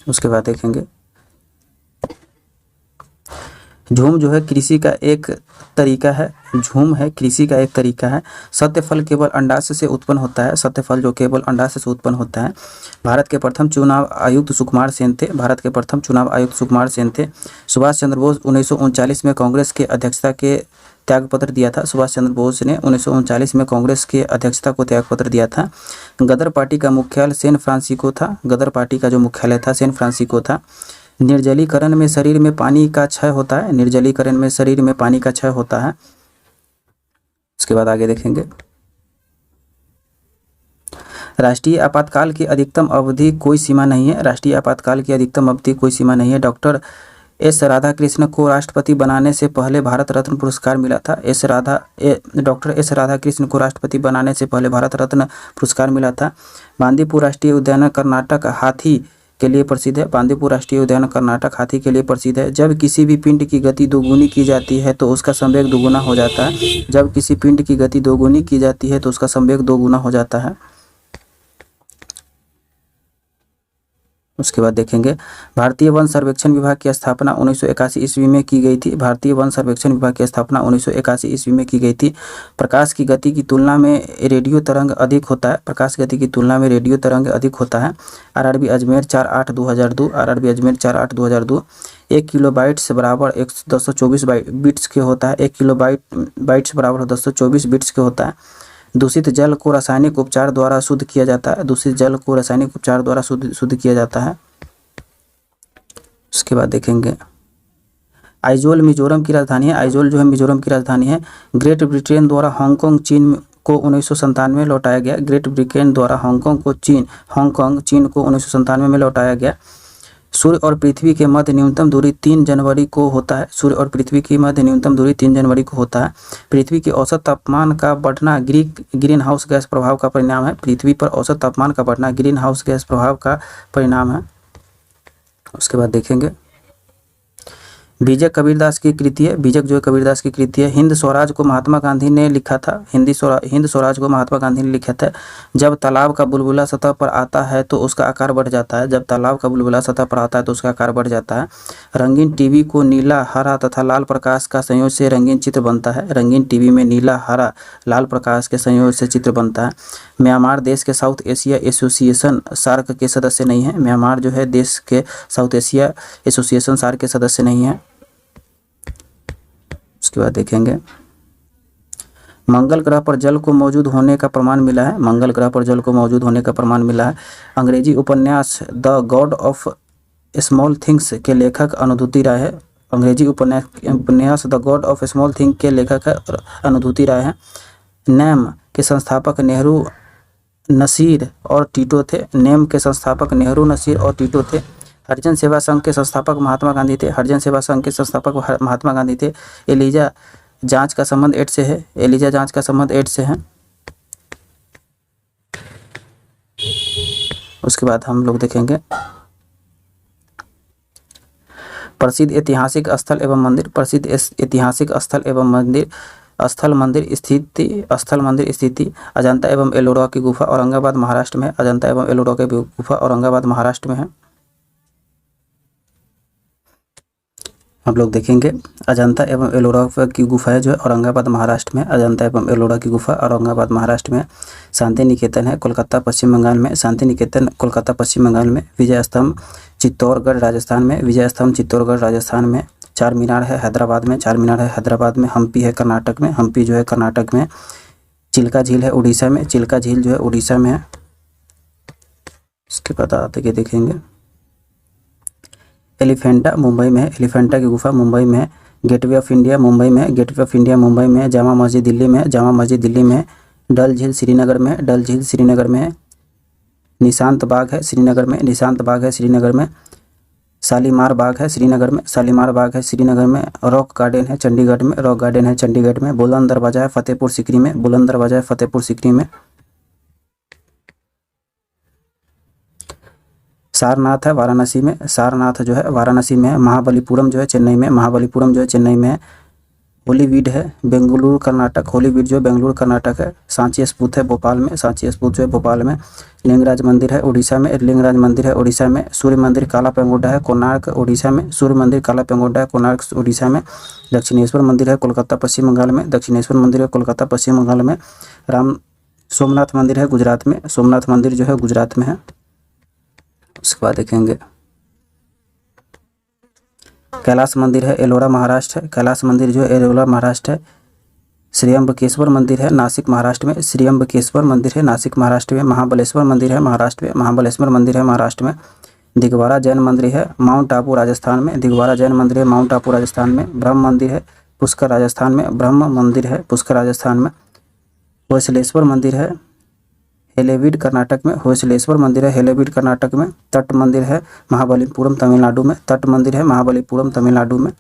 Speaker 1: उसके बाद देखेंगे झूम जो है कृषि का एक तरीका है, झूम है कृषि का एक तरीका है। सत्यफल केवल अंडाशय से उत्पन्न होता है, सत्यफल जो केवल अंडाशय से उत्पन्न होता है। भारत के प्रथम चुनाव आयुक्त सुकुमार सेन थे, भारत के प्रथम चुनाव आयुक्त सुकुमार सेन थे। सुभाष चंद्र बोस 1939 में कांग्रेस के अध्यक्षता के त्यागपत्र दिया था, सुभाष चंद्र बोस ने 1939 में कांग्रेस के अध्यक्षता को त्यागपत्र दिया था। गदर पार्टी का मुख्यालय सैन फ्रांसिस्को था, गदर पार्टी का जो मुख्यालय था सैन फ्रांसिस्को था। निर्जलीकरण में शरीर में पानी का क्षय होता है, निर्जलीकरण में शरीर में पानी का क्षय होता है। उसके बाद आगे देखेंगे, राष्ट्रीय आपातकाल की अधिकतम अवधि कोई सीमा नहीं है, राष्ट्रीय आपातकाल की अधिकतम अवधि कोई सीमा नहीं है। डॉक्टर एस राधाकृष्ण को राष्ट्रपति बनाने से पहले भारत रत्न पुरस्कार मिला था, डॉक्टर एस राधाकृष्ण को राष्ट्रपति बनाने से पहले भारत रत्न पुरस्कार मिला था। बांदीपुर राष्ट्रीय उद्यान कर्नाटक हाथी के लिए प्रसिद्ध है, बांदीपुर राष्ट्रीय उद्यान कर्नाटक हाथी के लिए प्रसिद्ध है। जब किसी भी पिंड की गति दोगुनी की जाती है तो उसका संवेग दोगुना हो जाता है, जब किसी पिंड की गति दोगुनी की जाती है तो उसका संवेग दोगुना हो जाता है। उसके बाद देखेंगे, भारतीय वन सर्वेक्षण विभाग की स्थापना 1981 ईस्वी में की गई थी, भारतीय वन सर्वेक्षण विभाग की स्थापना 1981 ईस्वी में की गई थी। प्रकाश की गति की तुलना में रेडियो तरंग अधिक होता है, प्रकाश की गति की तुलना में रेडियो तरंग अधिक होता है। RRB Ajmer 4/8/2002, RRB Ajmer 4/8/2002। 1 kilo bytes बराबर 1024 बिट्स के होता है, 1 किलो बाइट्स बराबर 1024 बिट्स के होता है। दूषित जल को रासायनिक उपचार द्वारा शुद्ध किया जाता है, दूषित जल को रासायनिक उपचार द्वारा शुद्ध किया जाता है। उसके बाद देखेंगे, आइजोल मिजोरम की राजधानी है, आइजोल जो है मिजोरम की राजधानी है। ग्रेट ब्रिटेन द्वारा हांगकांग चीन को 1997 में लौटाया गया, ग्रेट ब्रिटेन द्वारा हांगकांग चीन को 1997 में लौटाया गया। सूर्य और पृथ्वी के मध्य न्यूनतम दूरी 3 जनवरी को होता है, सूर्य और पृथ्वी की मध्य न्यूनतम दूरी 3 जनवरी को होता है। पृथ्वी की औसत तापमान का बढ़ना ग्रीन हाउस गैस प्रभाव का परिणाम है, पृथ्वी पर औसत तापमान का बढ़ना ग्रीन हाउस गैस प्रभाव का परिणाम है। उसके बाद देखेंगे, बीजक कबीरदास की कृति है, बीजक जो है कबीरदास की कृति है। हिंद स्वराज को महात्मा गांधी ने लिखा था, हिंद स्वराज को महात्मा गांधी ने लिखा था। जब तालाब का बुलबुला सतह पर आता है तो उसका आकार बढ़ जाता है, जब तालाब का बुलबुला सतह पर आता है तो उसका आकार बढ़ जाता है। रंगीन टीवी को नीला, हरा तथा लाल प्रकाश का संयोग से रंगीन चित्र बनता है, रंगीन टीवी में नीला, हरा, लाल प्रकाश के संयोग से चित्र बनता है। म्यांमार देश के साउथ एशिया एसोसिएशन सार्क के सदस्य नहीं है, म्यांमार जो है देश के साउथ एशिया एसोसिएशन सार्क के सदस्य नहीं है। उसके बाद देखेंगे, मंगल ग्रह पर जल को मौजूद होने का प्रमाण मिला है, मंगल ग्रह पर जल को मौजूद होने का प्रमाण मिला है। अंग्रेजी उपन्यास the God of small things के लेखक अनुभूति राय है, अंग्रेजी उपन्यास the God of small thing के लेखक अनुभूति राय है। नेम के संस्थापक नेहरू, नसीर और टीटो थे, नेम के संस्थापक नेहरू, नसीर और टीटो थे। हरिजन सेवा संघ के संस्थापक महात्मा गांधी थे, हरिजन सेवा संघ के संस्थापक महात्मा गांधी थे। एलिजा जांच का संबंध एड्स से है, एलिजा जांच का संबंध एड्स से है। उसके बाद हम लोग देखेंगे, प्रसिद्ध ऐतिहासिक स्थल एवं मंदिर, प्रसिद्ध ऐतिहासिक स्थल एवं मंदिर, स्थल मंदिर स्थिति अजंता एवं एलोरा की गुफा औरंगाबाद महाराष्ट्र में, अजंता एवं एलोरा की गुफा औरंगाबाद महाराष्ट्र में है। हम लोग देखेंगे, अजंता एवं एलोरा की गुफाएं जो है औरंगाबाद महाराष्ट्र में, अजंता एवं एलोरा की गुफा औरंगाबाद महाराष्ट्र में। शांति निकेतन है कोलकाता पश्चिम बंगाल में, शांति निकेतन कोलकाता पश्चिम बंगाल में। विजय स्तंभ चित्तौड़गढ़ राजस्थान में, विजय स्तंभ चित्तौड़गढ़ राजस्थान में। चार मीनार है हैदराबाद में, चार मीनार है हैदराबाद में। हम्पी है कर्नाटक में, हम्पी जो है कर्नाटक में। चिल्का झील है उड़ीसा में, चिल्का झील जो है उड़ीसा में है। इसके बाद आगे देखेंगे, एलिफेंटा मुंबई में है, एलिफेंटा की गुफा मुंबई में है। गेटवे ऑफ इंडिया मुंबई में है, गेटवे ऑफ इंडिया मुंबई में है। जामा मस्जिद दिल्ली में है, जामा मस्जिद दिल्ली में है। डल झील श्रीनगर में है, डल झील श्रीनगर में है। निशांत बाग है श्रीनगर में, निशांत बाग है श्रीनगर में। शालीमार बाग है श्रीनगर में, शालीमार बाग है श्रीनगर में। रॉक गार्डन है चंडीगढ़ में, रॉक गार्डन है चंडीगढ़ में। बुलंद दरवाजा है फतेहपुर सीकरी में, बुलंद दरवाजा है फतेहपुर सीकरी में। सारनाथ है वाराणसी में, सारनाथ जो है वाराणसी में है। महाबलीपुरम जो है चेन्नई में, महाबलीपुरम जो है चेन्नई में है। होलीवीड है बेंगलुरु कर्नाटक, होलीवीड जो है बेंगलुरु कर्नाटक है। सांची स्तूप है भोपाल में, सांची स्तूप जो है भोपाल में। लिंगराज मंदिर है उड़ीसा में, लिंगराज मंदिर है उड़ीसा में। सूर्य मंदिर काला पेंगोडा है कोणार्क उड़ीसा में, सूर्य मंदिर काला पेंगोडा है कोणार्क उड़ीसा में। दक्षिणेश्वर मंदिर है कोलकाता पश्चिम बंगाल में, दक्षिणेश्वर मंदिर है कोलकाता पश्चिम बंगाल में। राम सोमनाथ मंदिर है गुजरात में, सोमनाथ मंदिर जो है गुजरात में है। उसके बाद देखेंगे कैलाश मंदिर है एलोरा महाराष्ट्र है, कैलाश मंदिर जो है एलोरा महाराष्ट्र है। श्रीअंबकेश्वर मंदिर है नासिक महाराष्ट्र में, श्रीअंबकेश्वर मंदिर है नासिक महाराष्ट्र में। महाबलेश्वर मंदिर है महाराष्ट्र में, महाबलेश्वर मंदिर है महाराष्ट्र में। दिगवारा जैन मंदिर है माउंट आबू राजस्थान में, दिगवारा जैन मंदिर है माउंट आबू राजस्थान में। ब्रह्म मंदिर है पुष्कर राजस्थान में, ब्रह्म मंदिर है पुष्कर राजस्थान में। होयसलेश्वर मंदिर है हेलेवीड कर्नाटक में, होयसलेश्वर मंदिर है हेलेवीड कर्नाटक में। तट मंदिर है महाबलीपुरम तमिलनाडु में, तट मंदिर है महाबलीपुरम तमिलनाडु में।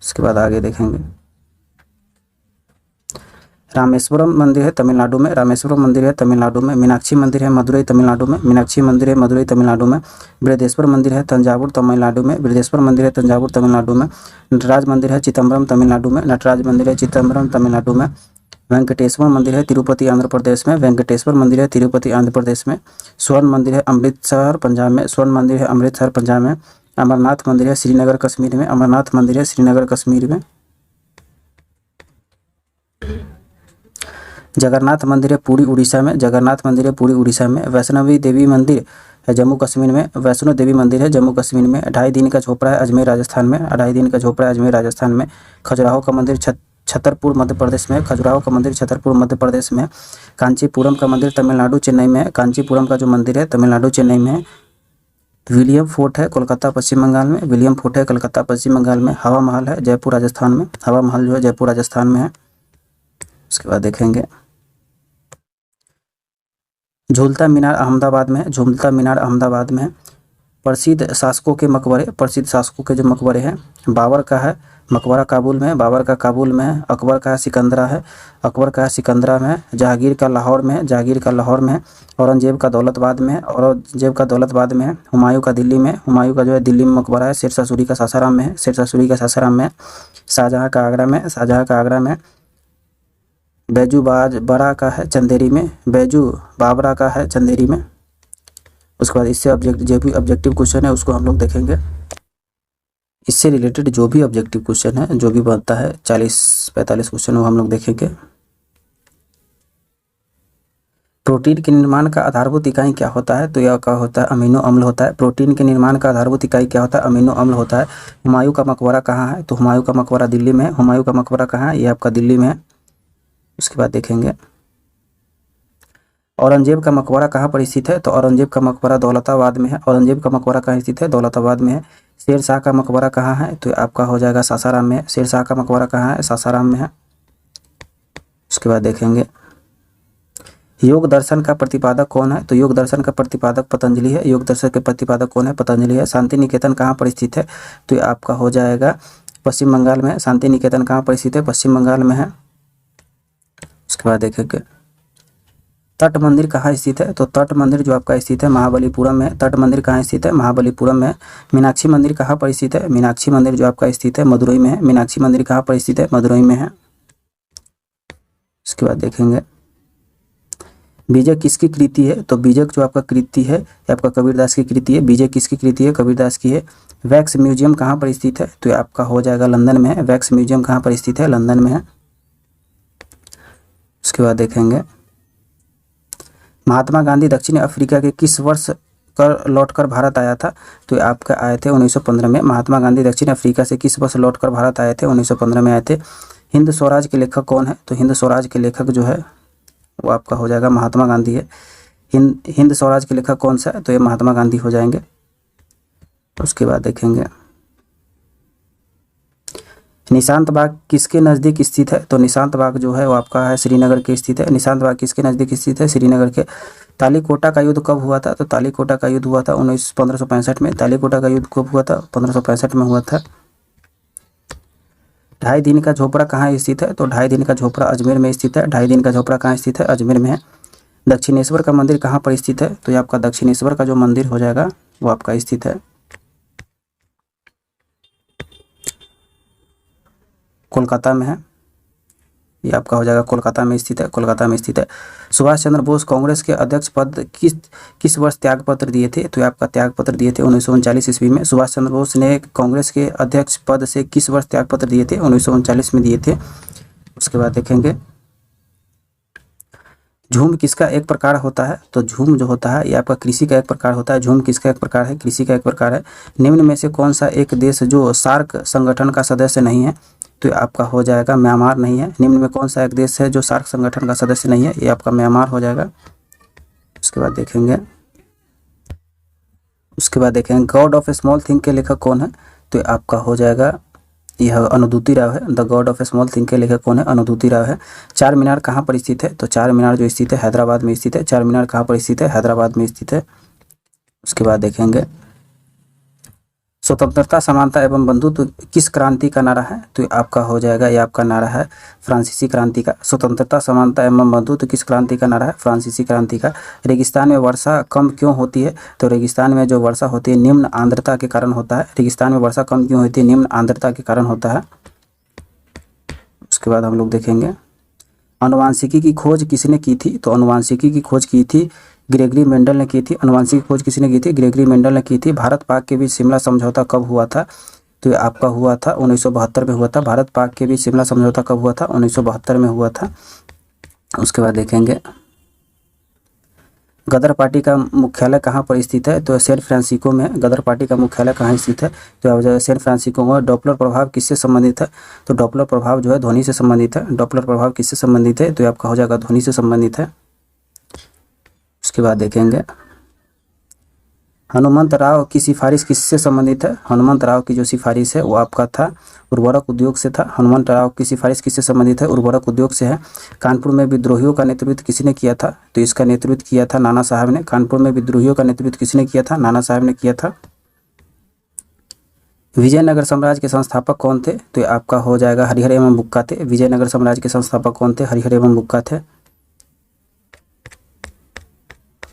Speaker 1: उसके बाद आगे देखेंगे रामेश्वरम मंदिर है तमिलनाडु में, रामेश्वरम मंदिर है तमिलनाडु में। मीनाक्षी मंदिर है मदुरई तमिलनाडु में, मीनाक्षी मंदिर है मदुरई तमिलनाडु में। बृहदेश्वर मंदिर है तंजावुर तमिलनाडु में, बृहदेश्वर मंदिर है तंजावुर तमिलनाडु में। नटराज मंदिर है चिदम्बरम तमिलनाडु में, नटराज मंदिर है चिदम्बरम तमिलनाडु में। वेंकटेश्वर मंदिर है तिरुपति आंध्र प्रदेश में, वेंकटेश्वर मंदिर है तिरुपति आंध्र प्रदेश में। स्वर्ण मंदिर है अमृतसर पंजाब में, स्वर्ण मंदिर है अमृतसर पंजाब में। अमरनाथ मंदिर है श्रीनगर कश्मीर में, अमरनाथ मंदिर है श्रीनगर कश्मीर में। जगन्नाथ मंदिर है पुरी उड़ीसा में, जगन्नाथ मंदिर है पुरी उड़ीसा में। वैष्णवी देवी मंदिर है जम्मू कश्मीर में, वैष्णो देवी मंदिर है जम्मू कश्मीर में। 2.5 दिन का झोपड़ा है अजमेर राजस्थान में, 2.5 दिन का झोपड़ा है अजमेर राजस्थान में। खजुराहो का मंदिर छतरपुर मध्य प्रदेश में, खजुराहो का मंदिर छतरपुर मध्य प्रदेश में। कांचीपुरम का मंदिर तमिलनाडु चेन्नई में है, कांचीपुरम का जो मंदिर है तमिलनाडु चेन्नई में है। विलियम फोर्ट है कोलकाता पश्चिम बंगाल में, विलियम फोर्ट है कोलकाता पश्चिम बंगाल में। हवा महल है जयपुर राजस्थान में, हवा महल जो है जयपुर राजस्थान में है। उसके बाद देखेंगे झूलता मीनार अहमदाबाद में है, झूलता मीनार अहमदाबाद में है। प्रसिद्ध शासकों के मकबरे, प्रसिद्ध शासकों के जो मकबरे हैं, बाबर का है मकबरा काबुल में है, बाबर का काबुल में है। अकबर का है सिकंदरा है, अकबर का है सिकंदरा में है। जहांगीर का लाहौर में है, जहांगीर का लाहौर में है। औरंगजेब का दौलताबाद में है, औरंगजेब का दौलताबाद में है। हुमायूं का दिल्ली में, हुमायूं का जो है दिल्ली में मकबरा है। शेरशाह सूरी का सासाराम में है, शेरशाह सूरी का सासाराम में है। शाहजहाँ का आगरा में, शाहजहाँ का आगरा में। बैजू बरा का है चंदेरी में, बैजू बाबरा का है चंदेरी में। उसके बाद इससे जो भी ऑब्जेक्टिव क्वेश्चन है उसको हम लोग देखेंगे। इससे रिलेटेड जो भी ऑब्जेक्टिव क्वेश्चन है जो भी बनता है 40-45 क्वेश्चन वो हम लोग देखेंगे। प्रोटीन के निर्माण का आधारभूत इकाई क्या होता है? तो यह क्या होता है? अमीनो अम्ल होता है। प्रोटीन के निर्माण का आधारभूत इकाई क्या होता है? अमीनो अम्ल होता है। हुमायूं का मकबरा कहाँ है? तो हुमायूं का मकबरा दिल्ली में है। हुमायूं का मकबरा कहाँ है? ये आपका दिल्ली में है। उसके बाद देखेंगे औरंगजेब का मकबरा कहाँ पर स्थित है? तो औरंगजेब का मकबरा दौलताबाद में है। औरंगजेब का मकबरा कहाँ स्थित है? दौलताबाद में है। शेर शाह का मकबरा कहाँ है? तो आपका हो जाएगा सासाराम में। शेर शाह का मकबरा कहाँ है? सासाराम में है। उसके बाद देखेंगे योग दर्शन का प्रतिपादक कौन है? तो योग दर्शन का प्रतिपादक पतंजलि है। योग दर्शन के प्रतिपादक कौन है? पतंजलि है। शांति निकेतन कहाँ पर स्थित है? तो ये आपका हो जाएगा पश्चिम बंगाल में। शांति निकेतन कहाँ पर स्थित है? पश्चिम बंगाल में है। उसके बाद देखेंगे तट मंदिर कहाँ स्थित है? तो तट मंदिर जो आपका स्थित है महाबलीपुरम में। तट मंदिर कहाँ स्थित है? महाबलीपुरम में। मीनाक्षी मंदिर कहाँ पर स्थित है? मीनाक्षी मंदिर जो आपका स्थित है मदुरई में है। मीनाक्षी मंदिर कहाँ पर स्थित है? मदुरई में है। उसके बाद देखेंगे बीजक किसकी कृति है? तो बीजक जो आपका कृति है आपका कबीरदास की कृति है। बीजक किसकी कृति है? कबीरदास की है। वैक्स म्यूजियम कहाँ पर स्थित है? तो आपका हो जाएगा लंदन में है। वैक्स म्यूजियम कहाँ पर स्थित है? लंदन में है। उसके बाद देखेंगे महात्मा गांधी दक्षिण अफ्रीका के किस वर्ष लौटकर भारत आया था? तो आपका आए थे 1915 में। महात्मा गांधी दक्षिण अफ्रीका से किस वर्ष लौटकर भारत आए थे? 1915 में आए थे। हिंद स्वराज के लेखक कौन है? तो हिंद स्वराज के लेखक जो है वो आपका हो जाएगा महात्मा गांधी है। हिंद स्वराज के लेखक कौन सा है? तो ये महात्मा गांधी हो जाएंगे। उसके बाद देखेंगे निशांत बाग किसके नज़दीक स्थित है? तो निशांत बाग जो है वो आपका है श्रीनगर के स्थित है। निशांत बाग किसके नज़दीक स्थित है? श्रीनगर के। तालीकोटा का युद्ध कब हुआ था? तो तालीकोटा का युद्ध हुआ था 1565 में। तालीकोटा का युद्ध कब हुआ था? 1565 में हुआ था। 2.5 दिन का झोपड़ा कहाँ स्थित है? तो 2.5 दिन का झोपड़ा अजमेर में स्थित है। 2.5 दिन का झोपड़ा कहाँ स्थित है? अजमेर में है। दक्षिणेश्वर का मंदिर कहाँ पर स्थित है? तो ये आपका दक्षिणेश्वर का जो मंदिर हो जाएगा वो आपका स्थित है कोलकाता में है, ये आपका हो जाएगा कोलकाता में स्थित है, कोलकाता में स्थित है। सुभाष चंद्र बोस कांग्रेस के अध्यक्ष पद किस वर्ष त्याग पत्र दिए थे? तो ये आपका त्याग पत्र दिए थे 1939 ईस्वी में। सुभाष चंद्र बोस ने कांग्रेस के अध्यक्ष पद से किस वर्ष त्याग पत्र दिए थे? 1939 में दिए थे। उसके बाद देखेंगे झूम किसका एक प्रकार होता है? तो झूम जो होता है ये आपका कृषि का एक प्रकार होता है। झूम किसका एक प्रकार है? कृषि का एक प्रकार है। निम्न में से कौन सा एक देश जो सार्क संगठन का सदस्य नहीं है? तो आपका हो जाएगा म्यांमार नहीं है। निम्न में कौन सा एक देश है जो सार्क संगठन का सदस्य नहीं है? ये आपका म्यांमार हो जाएगा। उसके बाद देखेंगे God of A small thing के लेखक कौन है? तो आपका हो जाएगा यह अनुदूती राव है। The God of A small thing के लेखक कौन है? अनुदूती राव है। चार मीनार कहाँ पर स्थित है? तो चार मीनार जो स्थित है हैदराबाद में स्थित है। चार मीनार कहाँ पर स्थित है? हैदराबाद में स्थित है। उसके बाद देखेंगे स्वतंत्रता समानता एवं बंधुत्व किस क्रांति का नारा है? तो आपका हो जाएगा ये आपका नारा है फ्रांसीसी क्रांति का। स्वतंत्रता समानता एवं बंधुत्व किस क्रांति का नारा है? फ्रांसीसी क्रांति का। रेगिस्तान में वर्षा कम क्यों होती है? तो रेगिस्तान में जो वर्षा होती है निम्न आर्द्रता के कारण होता है। रेगिस्तान में वर्षा कम क्यों होती है? निम्न आर्द्रता के कारण होता है। उसके बाद हम लोग देखेंगे आनुवांशिकी की खोज किसने की थी? तो आनुवांशिकी की खोज की थी ग्रेगरी मेंडल ने की थी। आनुवांशिकी खोज किसने की थी? ग्रेगरी मेंडल ने की थी। भारत पाक के बीच शिमला समझौता कब हुआ था? तो ये आपका हुआ था 1972 में हुआ था। भारत पाक के बीच शिमला समझौता कब हुआ था? 1972 में हुआ था। उसके बाद देखेंगे गदर पार्टी का मुख्यालय कहाँ पर स्थित है? तो सैन फ्रांसिस्को में। गदर पार्टी का मुख्यालय कहाँ स्थित है? तो सैन फ्रांसिस्को में। डॉपलर प्रभाव किससे संबंधित है? तो डॉपलर प्रभाव जो है ध्वनि से संबंधित है। डॉपलर प्रभाव किससे संबंधित है? तो ये आपका हो जाएगा ध्वनि से संबंधित है। उसके बाद देखेंगे हनुमंत राव की सिफारिश किससे संबंधित है? हनुमंत राव की जो सिफारिश है वो आपका था उर्वरक उद्योग से था। हनुमंत राव की सिफारिश किससे संबंधित है? उर्वरक उद्योग से है। कानपुर में विद्रोहियों का नेतृत्व किसने किया था? तो इसका नेतृत्व किया था नाना साहब ने। कानपुर में विद्रोहियों का नेतृत्व किसने किया था? नाना साहब ने किया था। विजयनगर साम्राज्य के संस्थापक कौन थे? तो आपका हो जाएगा हरिहर एवं बुक्का थे। विजयनगर साम्राज्य के संस्थापक कौन थे? हरिहर एवं बुक्का थे।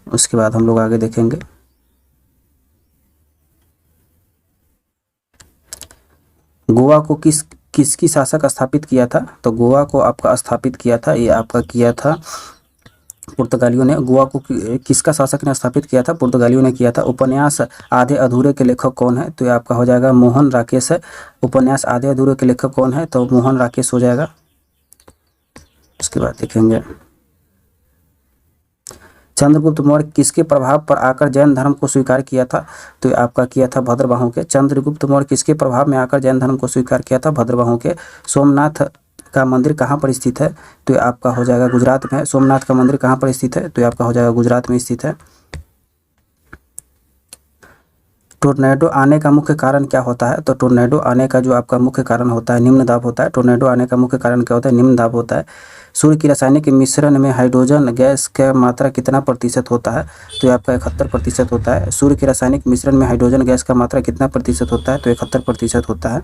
Speaker 1: उसके बाद हम लोग आगे देखेंगे गोवा को किसकी शासक स्थापित किया था? तो गोवा को आपका स्थापित किया था ये आपका किया था पुर्तगालियों ने। गोवा को किसका शासक ने स्थापित किया था? पुर्तगालियों ने किया था। उपन्यास आधे अधूरे के लेखक कौन है? तो ये आपका हो जाएगा मोहन राकेश है। उपन्यास आधे अधूरे के लेखक कौन है? तो मोहन राकेश हो जाएगा। उसके बाद देखेंगे चंद्रगुप्त मौर्य किसके प्रभाव पर आकर जैन धर्म को स्वीकार किया था? तो आपका किया था भद्रबाहु के। चंद्रगुप्त मौर्य किसके प्रभाव में आकर जैन धर्म को स्वीकार किया था? भद्रबाहु के। सोमनाथ का मंदिर कहाँ पर स्थित है? तो आपका हो जाएगा गुजरात में। सोमनाथ का मंदिर कहाँ पर स्थित है? तो आपका हो जाएगा गुजरात में स्थित है। टोर्नेडो आने का मुख्य कारण क्या होता है? तो टोर्नेडो आने का जो आपका मुख्य कारण होता है निम्न दाब होता है। टोर्नेडो आने का मुख्य कारण क्या होता है? निम्न दाब होता है। सूर्य की रासायनिक मिश्रण में हाइड्रोजन गैस का मात्रा कितना प्रतिशत होता है? तो आपका 71% होता है। सूर्य के रासायनिक मिश्रण में हाइड्रोजन गैस का मात्रा कितना प्रतिशत होता है? तो 71% होता है।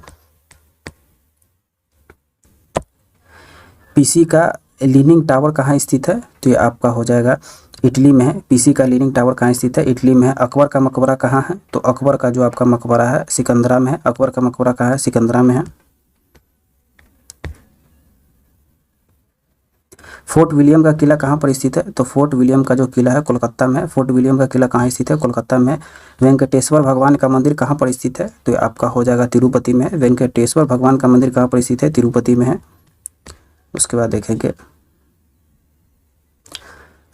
Speaker 1: पीसी का लीनिंग टावर कहाँ स्थित है? तो ये आपका हो जाएगा इटली में है। पीसी का लीनिंग टावर कहाँ स्थित है? इटली में है। अकबर का मकबरा कहाँ है? तो अकबर का जो आपका मकबरा है सिकंदरा में है। अकबर का मकबरा कहाँ है? सिकंदरा में है। फोर्ट विलियम का किला कहाँ पर स्थित है? तो फोर्ट विलियम का जो किला है कोलकाता में है। फोर्ट विलियम का किला कहाँ स्थित है? कोलकाता में है। वेंकटेश्वर भगवान का मंदिर कहाँ पर स्थित है? तो आपका हो जाएगा तिरुपति में है। वेंकटेश्वर भगवान का मंदिर कहाँ पर स्थित है? तिरुपति में है। उसके बाद देखेंगे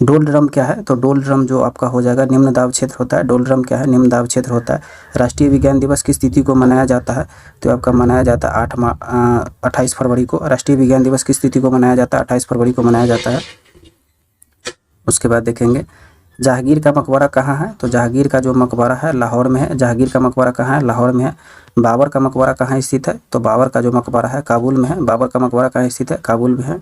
Speaker 1: डोल ड्रम क्या है? तो डोल ड्रम जो आपका हो जाएगा निम्न दाब क्षेत्र होता है। डोल ड्रम क्या है? निम्न दाब क्षेत्र होता है। राष्ट्रीय विज्ञान दिवस किस तिथि को मनाया जाता है? तो आपका मनाया जाता है 28 फरवरी को। राष्ट्रीय विज्ञान दिवस किस तिथि को मनाया जाता है? 28 फरवरी को मनाया जाता है। उसके बाद देखेंगे जहांगीर का मकबरा कहाँ है? तो जहांगीर का जो मकबरा है लाहौर में है। जहांगीर का मकबरा कहाँ है? लाहौर में है। बाबर का मकबरा कहाँ स्थित है? तो बाबर का जो मकबरा है काबुल में है। बाबर का मकबरा कहाँ स्थित है? काबुल में है।